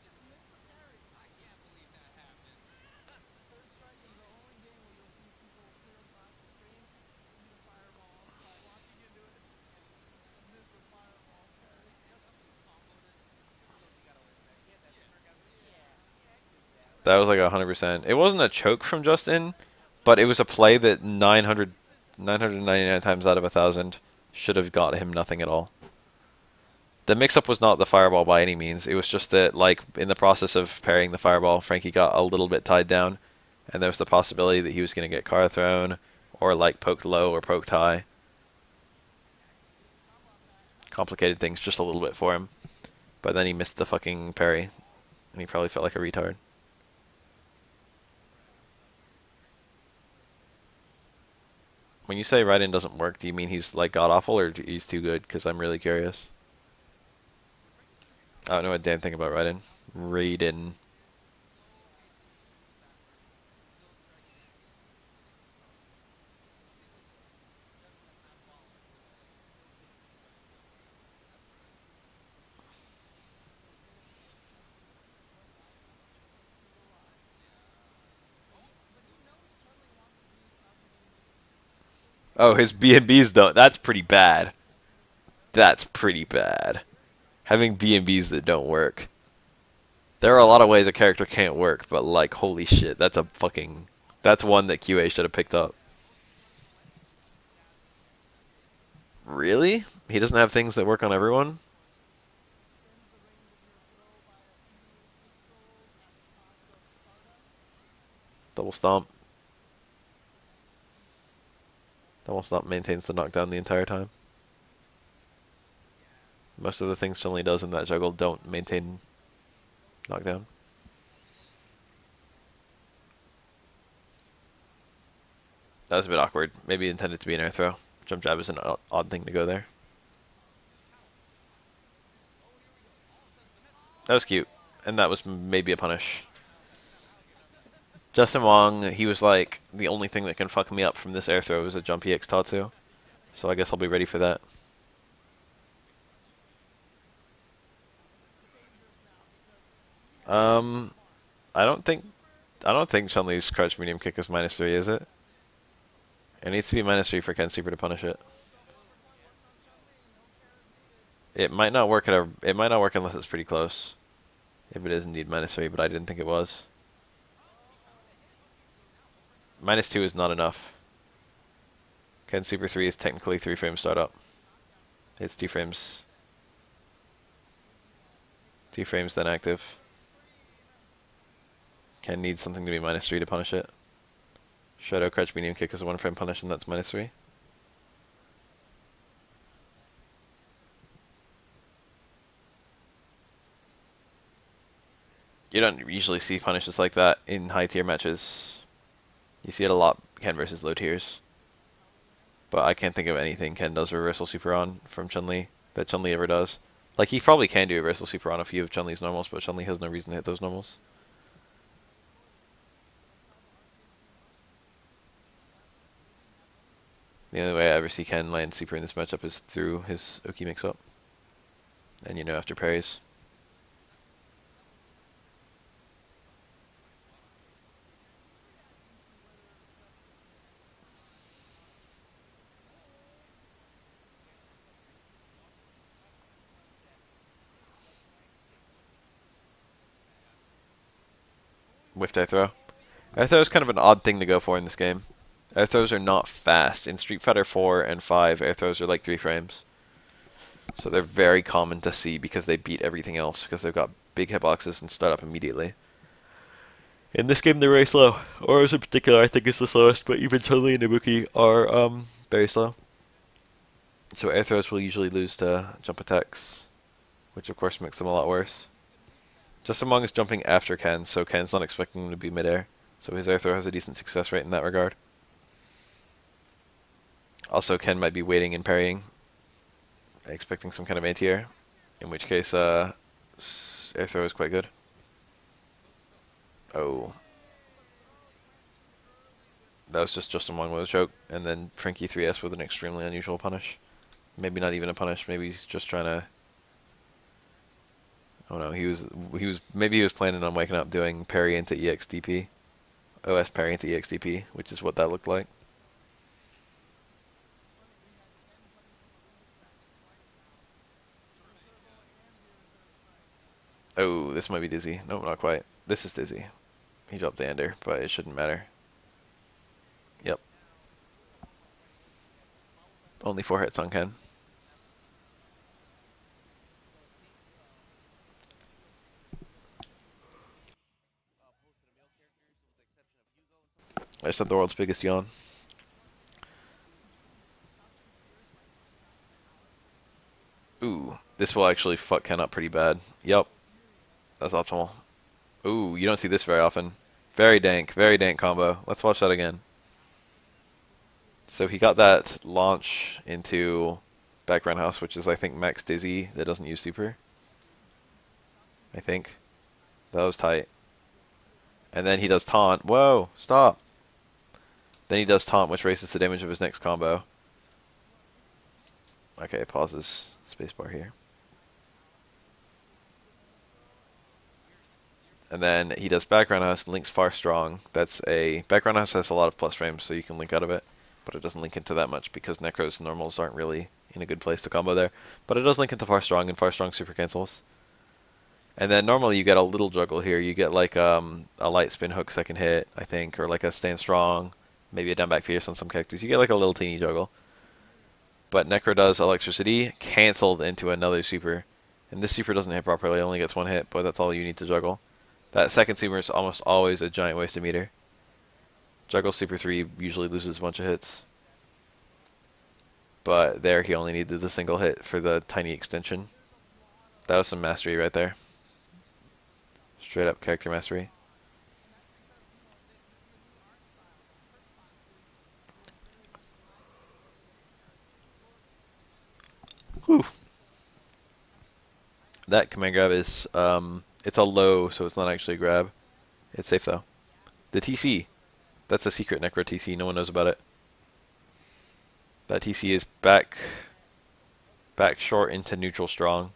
[SPEAKER 1] That was like 100%. It wasn't a choke from Justin, but it was a play that 999 times out of 1,000 should have got him nothing at all. The mix-up was not the fireball by any means. It was just that, like, in the process of parrying the fireball, Frankie got a little bit tied down, and there was the possibility that he was going to get car thrown, or, like, poked low or poked high. Complicated things just a little bit for him. But then he missed the fucking parry, and he probably felt like a retard. When you say Raiden doesn't work, do you mean he's, like, god-awful, or he's too good? Because I'm really curious. I don't know a damn thing about Raiden. Raiden. Oh, his B&Bs don't. That's pretty bad. That's pretty bad. Having B&Bs that don't work. There are a lot of ways a character can't work, but like, holy shit, that's a fucking... That's one that QA should have picked up. Really? He doesn't have things that work on everyone? Double stomp. Double stomp maintains the knockdown the entire time. Most of the things Chun-Li does in that juggle don't maintain knockdown. That was a bit awkward. Maybe intended to be an air throw. Jump jab is an odd thing to go there. That was cute. And that was maybe a punish. Justin Wong, he was like, the only thing that can fuck me up from this air throw is a jump EX Tatsu. So I guess I'll be ready for that. I don't think Chun-Li's crouch medium kick is -3, is it? It needs to be -3 for Ken Super to punish it. It might not work unless it's pretty close. If it is indeed -3, but I didn't think it was. -2 is not enough. Ken Super 3 is technically 3 frame startup. It's 2 frames. 2 frames then active. Ken needs something to be -3 to punish it. Shadow crouch medium kick is a 1 frame punish and that's -3. You don't usually see punishes like that in high tier matches. You see it a lot Ken versus low tiers. But I can't think of anything Ken does reversal super on from Chun-Li that Chun-Li ever does. Like, he probably can do reversal super on a few of Chun-Li's normals, but Chun-Li has no reason to hit those normals. The only way I ever see Ken land super in this matchup is through his Oki mix-up. And, you know, after parries. Whiffed air throw. Air throw is kind of an odd thing to go for in this game. Air throws are not fast. In Street Fighter 4 and 5, air throws are like 3 frames. So they're very common to see because they beat everything else, because they've got big hitboxes and start up immediately. In this game, they're very slow. Auras in particular, I think, is the slowest, but even Totally and Ibuki are very slow. So air throws will usually lose to jump attacks, which of course makes them a lot worse. Justin Wong is jumping after Ken, so Ken's not expecting him to be midair. So his air throw has a decent success rate in that regard. Also, Ken might be waiting and parrying, expecting some kind of anti-air, in which case air throw is quite good. Oh. That was just Justin Wong with a choke, and then Frankie 3S with an extremely unusual punish. Maybe not even a punish, maybe he's just trying to... Oh no, maybe he was planning on waking up doing parry into EXDP. OS parry into EXDP, which is what that looked like. Oh, this might be dizzy. Nope, not quite. This is dizzy. He dropped the ender, but it shouldn't matter. Yep. Only 4 hits on Ken. I just had the world's biggest yawn. Ooh, this will actually fuck Ken up pretty bad. Yep. That's optimal. Ooh, you don't see this very often. Very dank combo. Let's watch that again. So he got that launch into back roundhouse, which is I think max dizzy that doesn't use super. I think. That was tight. And then he does taunt. Whoa, stop. Then he does taunt, which raises the damage of his next combo. Okay, pauses spacebar here. And then he does background house, links far strong. That's a background house has a lot of plus frames, so you can link out of it, but it doesn't link into that much because Necro's normals aren't really in a good place to combo there. But it does link into far strong, and far strong super cancels. And then normally you get a little juggle here. You get like a light spin hook second hit, I think, or like a stand strong, maybe a down back fierce on some characters. You get like a little teeny juggle. But Necro does electricity, canceled into another super. And this super doesn't hit properly, it only gets 1 hit, but that's all you need to juggle. That second super is almost always a giant waste of meter. Juggle super 3 usually loses a bunch of hits. But there he only needed the single hit for the tiny extension. That was some mastery right there. Straight up character mastery. Whew. That command grab is, it's a low, so it's not actually a grab. It's safe though. The TC, that's a secret Necro TC, no one knows about it. That TC is back short into neutral strong.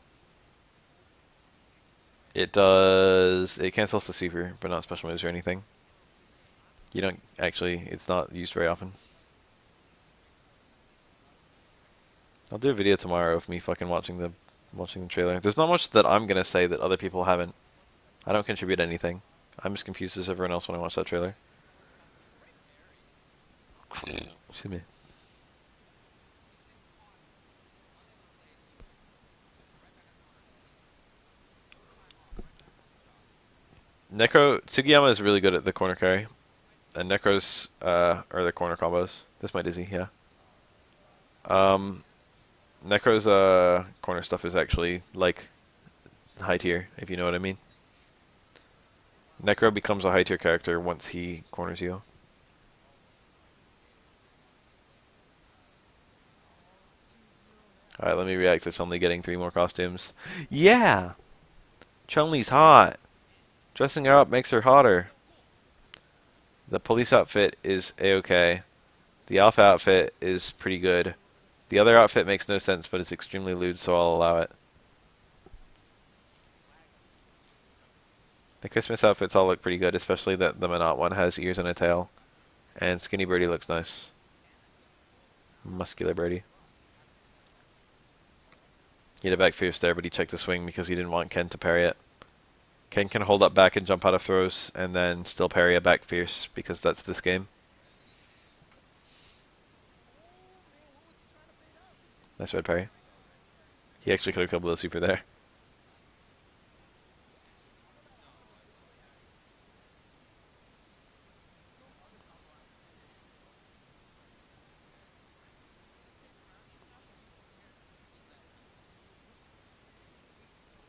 [SPEAKER 1] It cancels the super, but not special moves or anything. You don't actually, it's not used very often. I'll do a video tomorrow of me fucking watching the trailer. There's not much that I'm gonna say that other people haven't. I don't contribute anything. I'm as confused as everyone else when I watch that trailer. Excuse me. Tsugiyama is really good at the corner carry. And Necro's, or the corner combos. This might dizzy, yeah. Necro's corner stuff is actually like high tier, if you know what I mean. Necro becomes a high tier character once he corners you. Alright, let me react to Chun-Li getting 3 more costumes. Yeah! Chun-Li's hot! Dressing her up makes her hotter. The police outfit is a-okay. The alpha outfit is pretty good. The other outfit makes no sense, but it's extremely lewd, so I'll allow it. The Christmas outfits all look pretty good, especially that the Monot one has ears and a tail. And Skinny Birdie looks nice. Muscular Birdie. He had a back fierce there, but he checked the swing because he didn't want Ken to parry it. Ken can hold up back and jump out of throws, and then still parry a back fierce, because that's this game. Nice red parry. He actually could have killed the super there.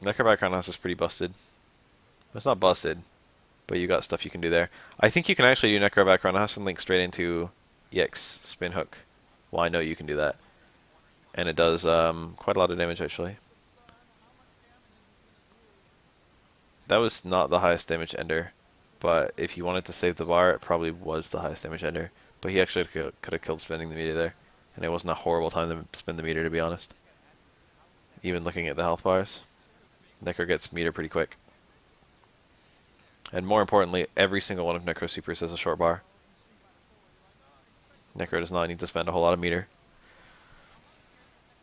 [SPEAKER 1] Necro background house is pretty busted. It's not busted, but you got stuff you can do there. I think you can actually do Necro background house and link straight into EX spin hook. Well, I know you can do that. And it does quite a lot of damage, actually. That was not the highest damage ender, but if you wanted to save the bar, it probably was the highest damage ender. But he actually could have killed spinning the meter there, and it wasn't a horrible time to spin the meter, to be honest. Even looking at the health bars, Necro gets meter pretty quick. And more importantly, every single one of Necro supers has a short bar. Necro does not need to spend a whole lot of meter.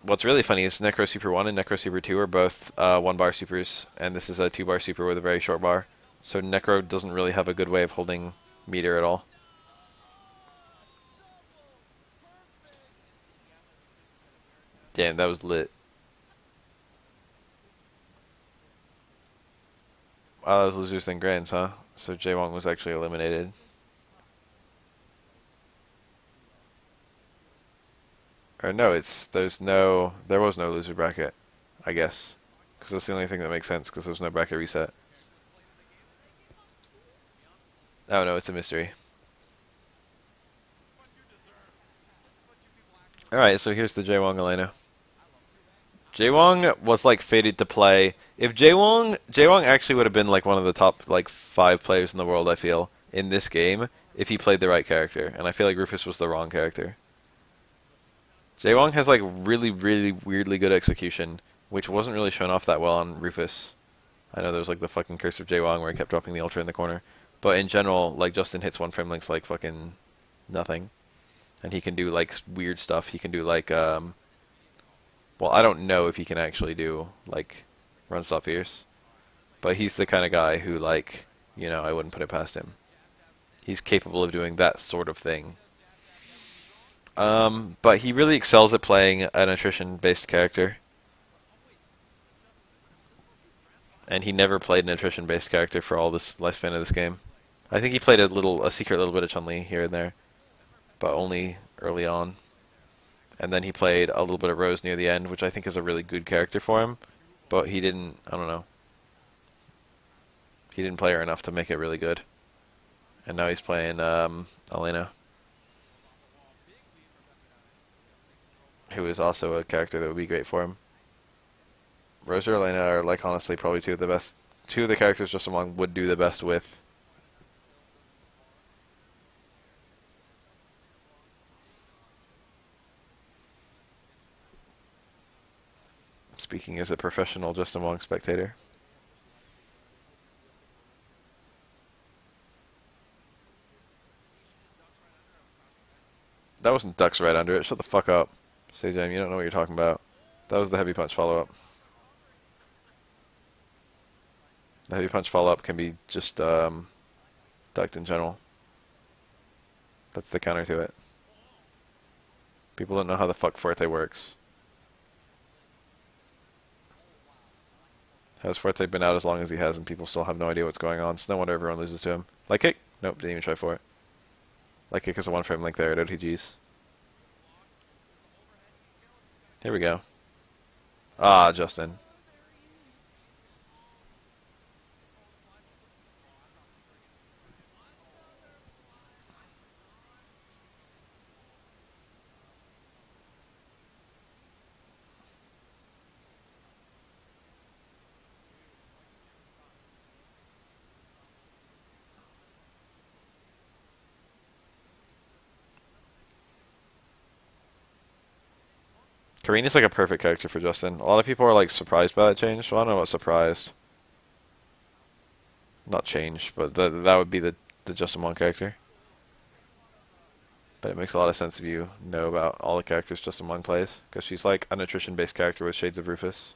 [SPEAKER 1] What's really funny is Necro Super 1 and Necro Super 2 are both 1 bar supers, and this is a 2 bar super with a very short bar. So Necro doesn't really have a good way of holding meter at all. Damn, that was lit. Wow, that was losers then grands, huh? So Wong was actually eliminated. Or no, there was no loser bracket, I guess. Because that's the only thing that makes sense, because there's no bracket reset. Oh no, it's a mystery. Alright, so here's the Wong Elena. Wong was like fated to play. If Wong actually would have been like one of the top like 5 players in the world, I feel, in this game, if he played the right character. And I feel like Rufus was the wrong character. Wong has like really, really weirdly good execution, which wasn't really shown off that well on Rufus. I know there was like the fucking curse of Wong where he kept dropping the ultra in the corner. But in general, like Justin hits 1 frame links like fucking nothing. And he can do like weird stuff. He can do like well, I don't know if he can actually do like run stop fierce. But he's the kind of guy who like, you know, I wouldn't put it past him. He's capable of doing that sort of thing. But he really excels at playing an attrition-based character. And he never played an attrition-based character for all this lifespan of this game. I think he played a secret little bit of Chun-Li here and there, but only early on. And then he played a little bit of Rose near the end, which I think is a really good character for him. But he didn't, I don't know. He didn't play her enough to make it really good. And now he's playing Elena, who is also a character that would be great for him. Rose or Elena are, like, honestly probably two of the characters Justin Wong would do the best with. Speaking as a professional Justin Wong spectator. That wasn't ducks right under it. Shut the fuck up. Say, Jam, you don't know what you're talking about. That was the heavy punch follow-up. The heavy punch follow-up can be just ducked in general. That's the counter to it. People don't know how the fuck Forte works. Has Forte been out as long as he has and people still have no idea what's going on? It's no wonder everyone loses to him. Light kick? Nope, didn't even try for it. Light kick is a 1 frame link there at OTGs. Here we go. Ah, Justin. Karina's like a perfect character for Justin. A lot of people are like surprised by that change. Well, I don't know what surprised. Not change, but that would be the Justin Wong character. But it makes a lot of sense if you know about all the characters Justin Wong plays, because she's like an attrition-based character with shades of Rufus.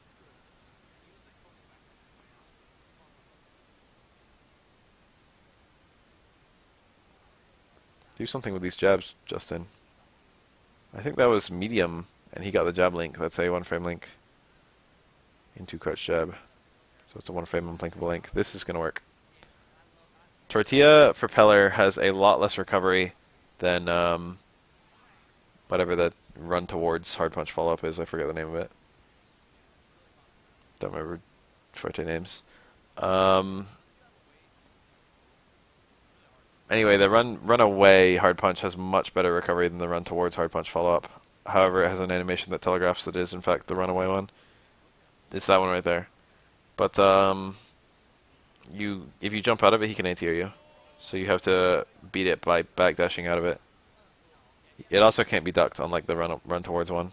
[SPEAKER 1] Do something with these jabs, Justin. I think that was medium and he got the jab link. That's a one frame link into crouch jab. So it's a one frame unblinkable link. This is going to work. Tortilla Propeller has a lot less recovery than whatever that run towards hard punch follow up is. I forget the name of it. Don't remember Forte names. Anyway, the run away hard punch has much better recovery than the run towards hard punch follow up. However, it has an animation that telegraphs that it is in fact the runaway one. It's that one right there. But if you jump out of it, he can anti-air you. So you have to beat it by backdashing out of it. It also can't be ducked, unlike the run towards one,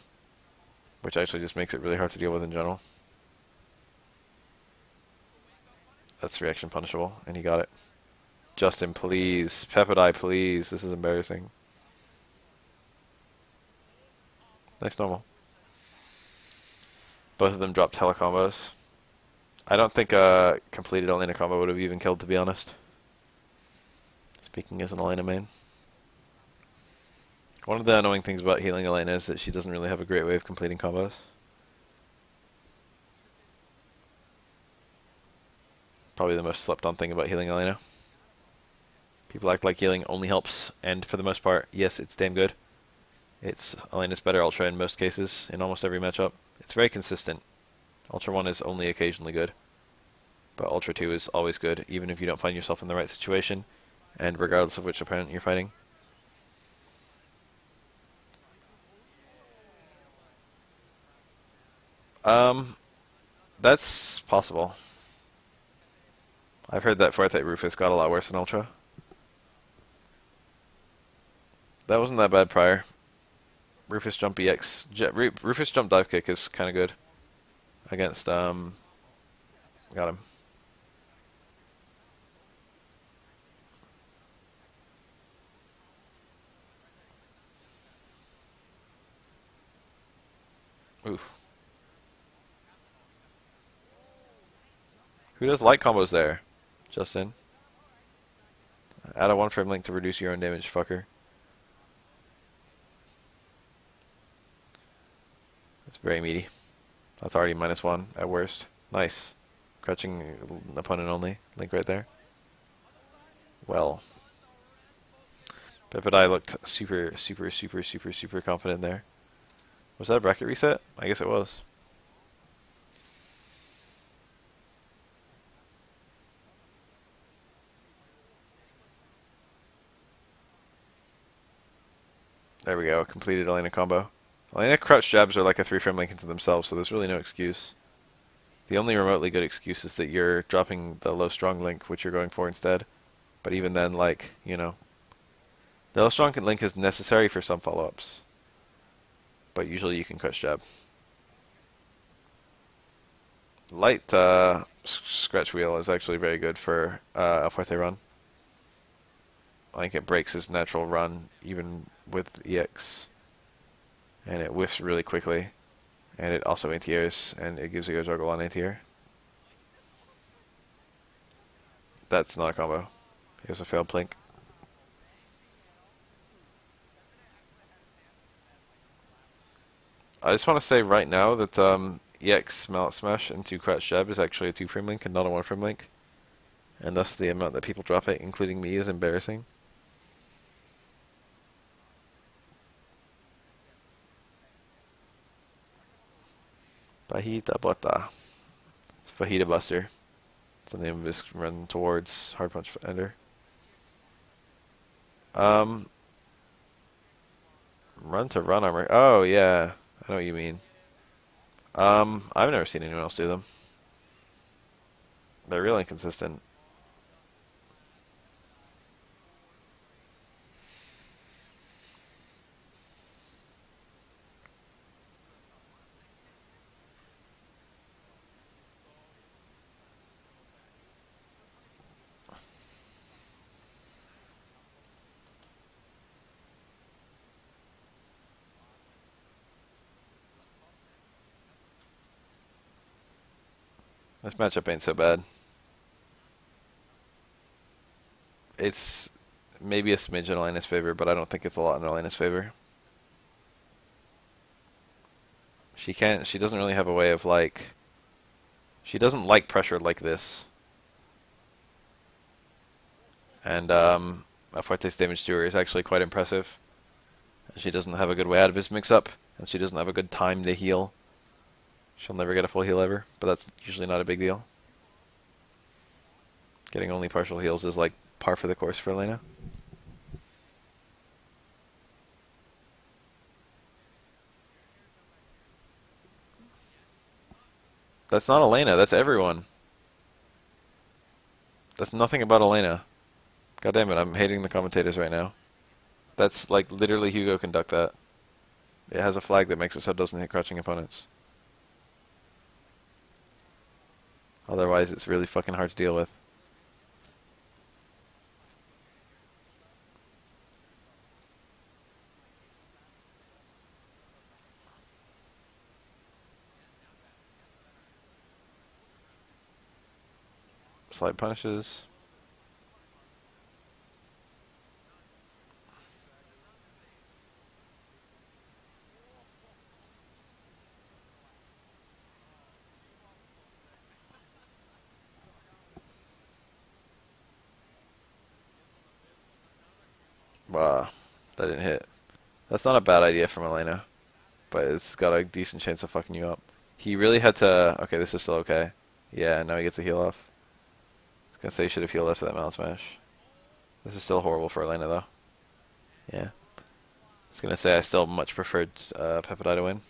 [SPEAKER 1] which actually just makes it really hard to deal with in general. That's reaction punishable, and he got it. Justin, please. Peppadai, please. This is embarrassing. Nice normal. Both of them dropped telecombos. I don't think a completed Elena combo would have even killed, to be honest. Speaking as an Elena main. One of the annoying things about healing Elena is that she doesn't really have a great way of completing combos. Probably the most slept on thing about healing Elena. People act like healing only helps, and for the most part, yes, it's damn good. It's Elena's better Ultra in most cases, in almost every matchup. It's very consistent. Ultra 1 is only occasionally good, but Ultra 2 is always good, even if you don't find yourself in the right situation, and regardless of which opponent you're fighting. That's possible. I've heard that Forte Rufus got a lot worse in Ultra. That wasn't that bad prior. Rufus jump EX. Rufus jump dive kick is kind of good against, got him. Oof. Who does light combos there? Justin. Add a one frame link to reduce your own damage, fucker. It's very meaty. That's already -1 at worst. Nice. Crouching opponent only. Link right there. Well. Peppadai looked super confident there. Was that a bracket reset? I guess it was. There we go. Completed Elena combo. Elena crouch jabs are like a 3-frame link into themselves, so there's really no excuse. The only remotely good excuse is that you're dropping the low strong link, which you're going for instead. But even then, like, you know, the low strong link is necessary for some follow-ups. But usually you can crouch jab. Light scratch wheel is actually very good for a Forte run. I think it breaks his natural run, even with EX. And it whiffs really quickly. And it also anti-airs, and it gives you a juggle on anti-air. That's not a combo. Here's a failed plink. I just want to say right now that EX Mallet Smash into Crouch Jab is actually a 2-frame link and not a 1-frame link. And thus the amount that people drop it, including me, is embarrassing. Fajita Bota. It's Fajita Buster. It's the name of his run towards Hard Punch Ender. Run to run armor. Oh, yeah. I know what you mean. I've never seen anyone else do them. They're really inconsistent. This matchup ain't so bad. It's maybe a smidge in Elena's favor, but I don't think it's a lot in Elena's favor. She doesn't really have a way of like. She doesn't like pressure like this. And Fuerte's damage to her is actually quite impressive. And she doesn't have a good way out of his mix-up, and she doesn't have a good time to heal. She'll never get a full heal ever, but that's usually not a big deal. Getting only partial heals is like par for the course for Elena. That's not Elena, that's everyone. That's nothing about Elena. God damn it, I'm hating the commentators right now. That's like literally Hugo conduct that. It has a flag that makes it so it doesn't hit crouching opponents. Otherwise, it's really fucking hard to deal with. Slight punishes. Wow, that didn't hit. That's not a bad idea from Elena, but it's got a decent chance of fucking you up. He really had to... Okay, this is still okay. Yeah, now he gets a heal off. I was gonna say he should have healed after that Mount Smash. This is still horrible for Elena, though. Yeah. I was gonna say I still much preferred Peppadai to win.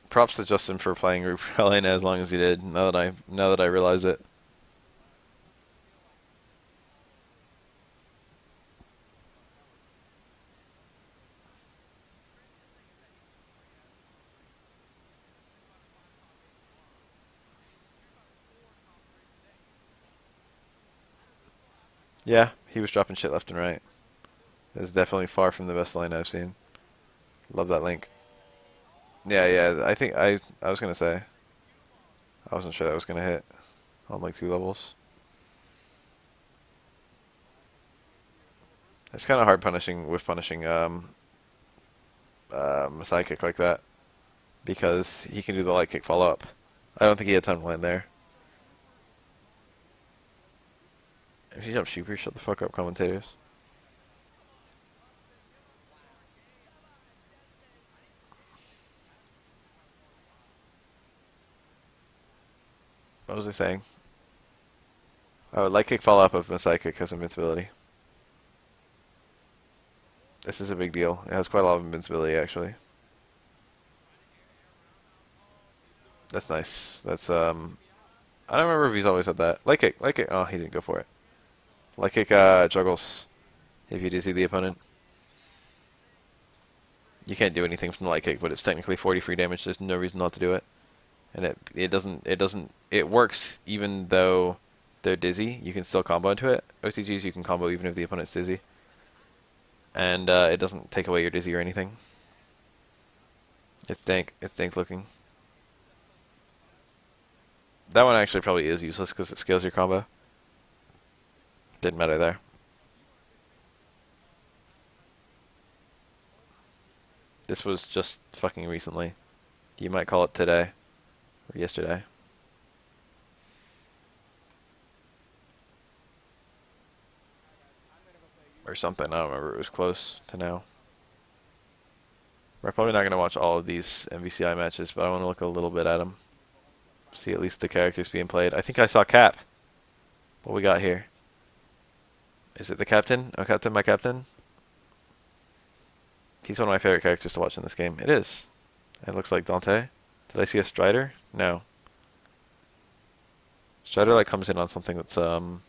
[SPEAKER 1] Props to Justin for playing Elena as long as he did. Now that I realize it. Yeah, he was dropping shit left and right. It's definitely far from the best Elena I've seen. Love that link. Yeah, I think I was gonna say. I wasn't sure that was gonna hit on like 2 levels. It's kind of hard punishing Messiah kick like that because he can do the light kick follow up. I don't think he had time to land there. If you jump super, shut the fuck up, commentators. What was I saying? Oh, light kick follow up of Messiah kick has invincibility. This is a big deal. It has quite a lot of invincibility, actually. That's nice. That's, I don't remember if he's always had that. Light kick, light kick. Oh, he didn't go for it. Light kick, juggles. If you dizzy the opponent. You can't do anything from the light kick, but it's technically 40 free damage. There's no reason not to do it. And it works even though they're dizzy. You can still combo into it. OTGs you can combo even if the opponent's dizzy. And it doesn't take away your dizzy or anything. It's dank. It's dank looking. That one actually probably is useless because it scales your combo. Didn't matter there. This was just fucking recently. You might call it today. Or yesterday. Or something. I don't remember. It was close to now. We're probably not going to watch all of these MVCI matches, but I want to look a little bit at them. See at least the characters being played. I think I saw Cap. What we got here? Is it the captain? Oh, captain, my captain? He's one of my favorite characters to watch in this game. It is. It looks like Dante. Did I see a Strider? No. Strider like comes in on something that's Alright.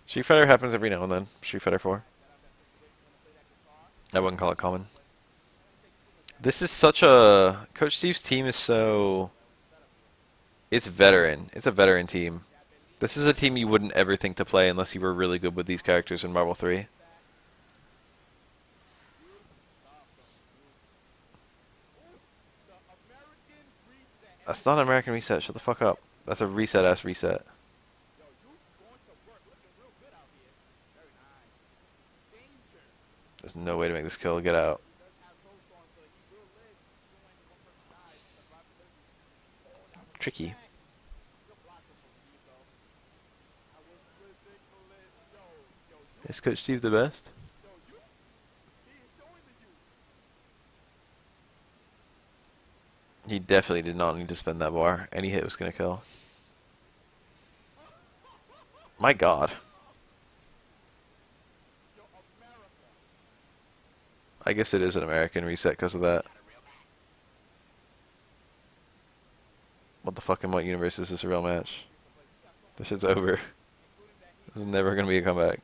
[SPEAKER 1] Street Fighter happens every now and then. Street Fighter 4. I wouldn't call it common. This is such a... Coach Steve's team is so... It's veteran. It's a veteran team. This is a team you wouldn't ever think to play unless you were really good with these characters in Marvel 3. That's not an American reset. Shut the fuck up. That's a reset ass reset. There's no way to make this kill. Get out. Tricky. Is Coach Steve the best? He definitely did not need to spend that bar. Any hit was gonna kill. My god. I guess it is an American reset because of that. What the fuck in what universe is this a real match? This shit's over. There's never gonna be a comeback.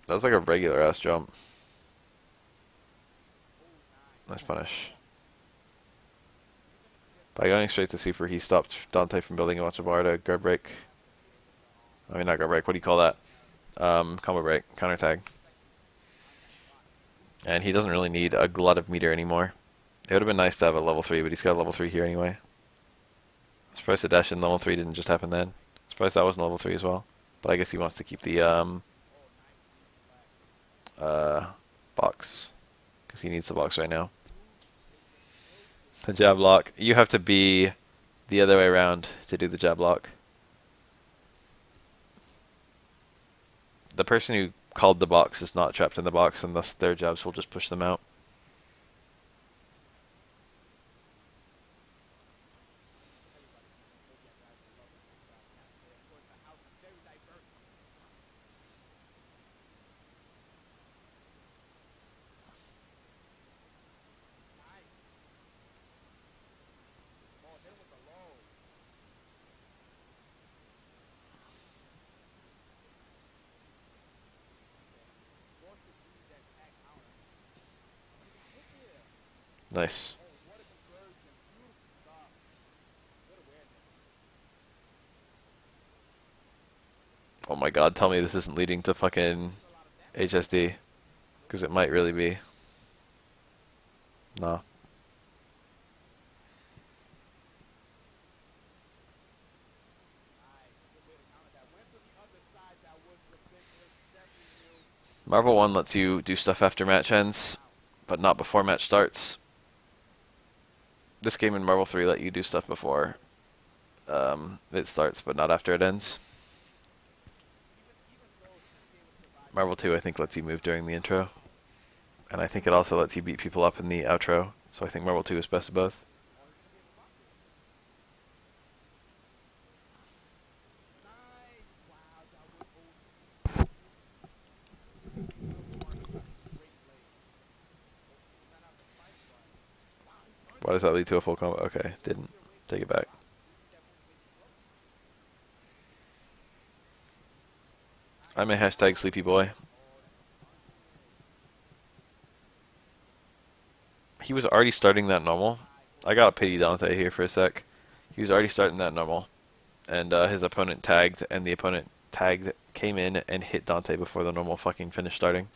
[SPEAKER 1] That was like a regular ass jump. Nice punish. By going straight to super, he stopped Dante from building a bunch of bar to guard break. I mean, not guard break, what do you call that? Combo break, counter tag. And he doesn't really need a lot of meter anymore. It would have been nice to have a level 3, but he's got a level 3 here anyway. I'm surprised the dash in level 3 didn't just happen then. I'm surprised that wasn't level 3 as well. But I guess he wants to keep the box. Because he needs the box right now. The jab lock. You have to be the other way around to do the jab lock. The person who called the box is not trapped in the box, and thus their jabs will just push them out. Nice. Oh my god, tell me this isn't leading to fucking HSD. Because it might really be. Nah. Marvel 1 lets you do stuff after match ends, but not before match starts. This game in Marvel 3 let you do stuff before it starts, but not after it ends. Marvel 2, I think, lets you move during the intro. And I think it also lets you beat people up in the outro. So I think Marvel 2 is best of both. Why does that lead to a full combo? Okay, didn't. Take it back. I'm a hashtag sleepy boy. He was already starting that normal. I gotta pity Dante here for a sec. He was already starting that normal. And his opponent tagged, and the opponent tagged, came in and hit Dante before the normal fucking finish starting.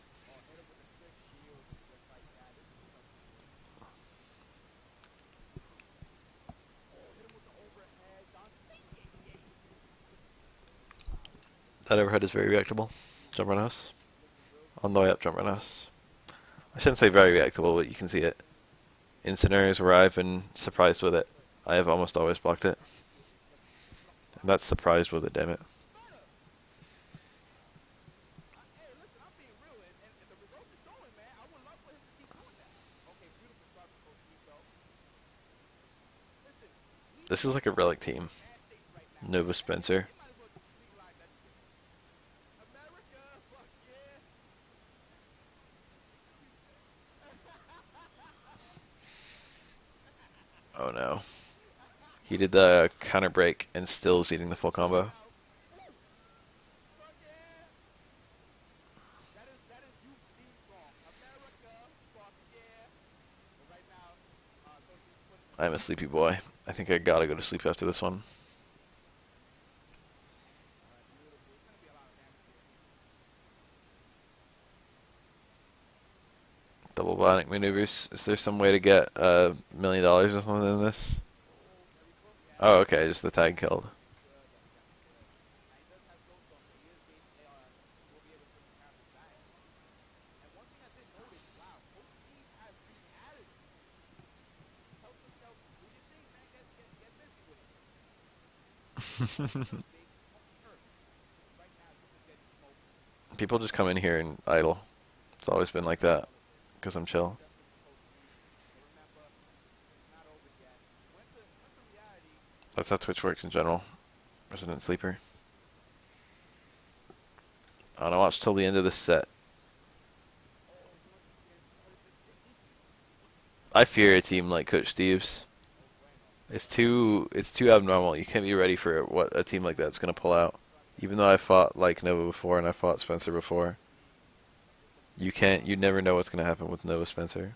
[SPEAKER 1] That overhead is very reactable. Jump run house. On the way up, jump run house. I shouldn't say very reactable, but you can see it. In scenarios where I've been surprised with it, I have almost always blocked it. And that's surprised with it, damn it. This is like a relic team. Nova Spencer. Oh no. He did the counter break and still is eating the full combo. I'm a sleepy boy. I think I gotta go to sleep after this one. Like maneuvers. Is there some way to get $1 million or something in this? Oh, okay, just the tag killed. People just come in here and idle. It's always been like that, because I'm chill. That's how Twitch works in general. Resident Sleeper. I want to watch till the end of this set. I fear a team like Coach Steve's. It's too abnormal. You can't be ready for what a team like that's gonna pull out. Even though I fought like Nova before and I fought Spencer before, you never know what's gonna happen with Nova Spencer.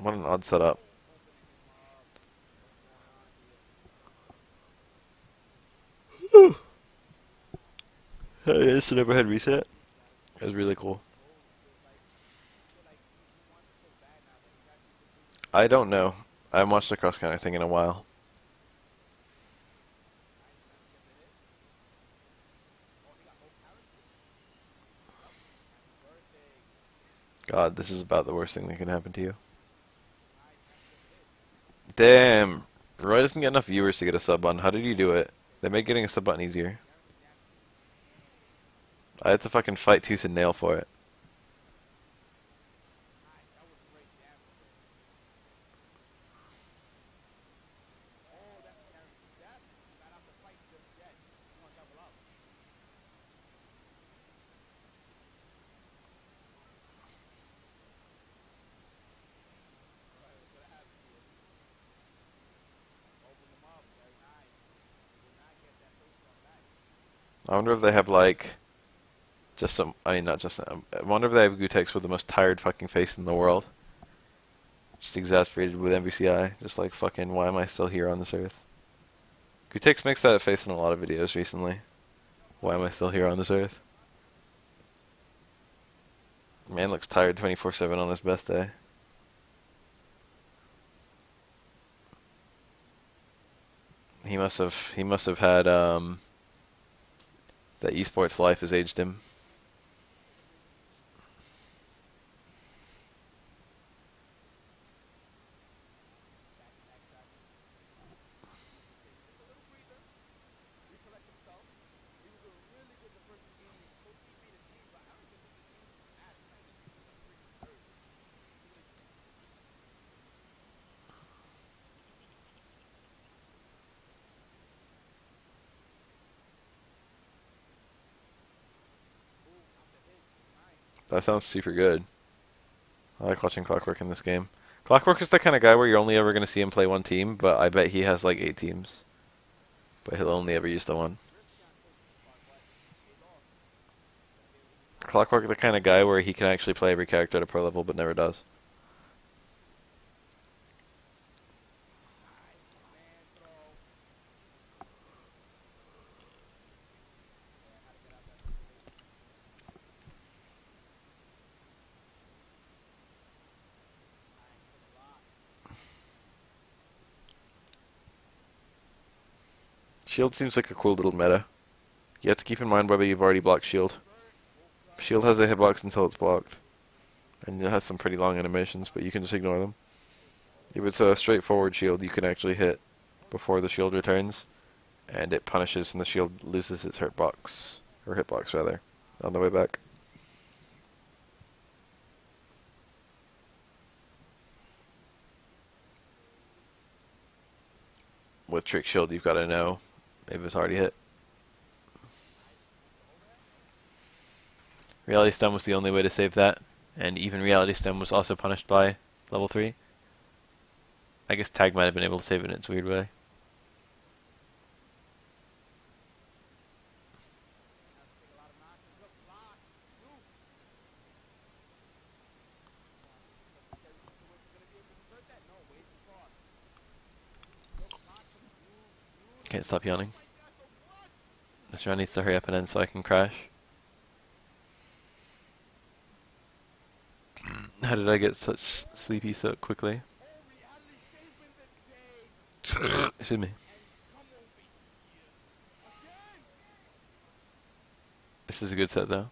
[SPEAKER 1] What an odd setup. It's an overhead reset. It was really cool. I don't know. I haven't watched the cross counter thing in a while. God, this is about the worst thing that can happen to you. Damn. Roy doesn't get enough viewers to get a sub button. How did you do it? They make getting a sub button easier. I had to fucking fight tooth and nail for it. I wonder if they have like just some. I mean, not just. I wonder if they have Gutex with the most tired fucking face in the world. Just exasperated with MVCI. Just like fucking. Why am I still here on this earth? Gutex makes that face in a lot of videos recently. Why am I still here on this earth? Man looks tired 24/7 on his best day. He must have had that esports life has aged him. That sounds super good. I like watching Clockwork in this game. Clockwork is the kind of guy where you're only ever going to see him play one team, but I bet he has like 8 teams. But he'll only ever use the one. Clockwork the kind of guy where he can actually play every character at a pro level, but never does. Shield seems like a cool little meta. You have to keep in mind whether you've already blocked shield. Shield has a hitbox until it's blocked. And it has some pretty long animations, but you can just ignore them. If it's a straightforward shield, you can actually hit before the shield returns, and it punishes and the shield loses its hurtbox, or hitbox rather, on the way back. With trick shield, you've got to know if it's already hit. Reality Stun was the only way to save that, and even Reality Stun was also punished by level 3. I guess Tag might have been able to save it in its weird way. Can't stop yawning. This round needs to hurry up and end so I can crash. How did I get such sleepy so quickly? Excuse me. This is a good set though.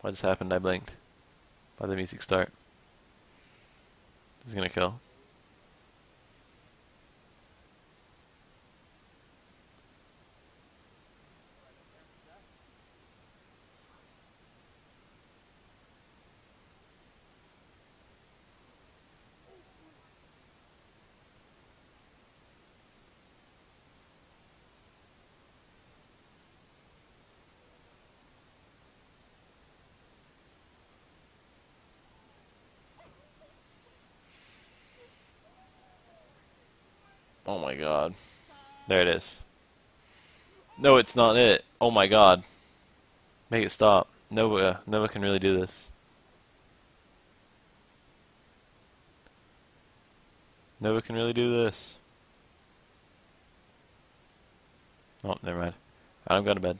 [SPEAKER 1] What just happened? I blinked. By the music start. This is gonna kill. Oh my god. There it is. No, it's not it. Oh my god. Make it stop. Nova can really do this. Nova can really do this. Oh, never mind. I'm going to bed.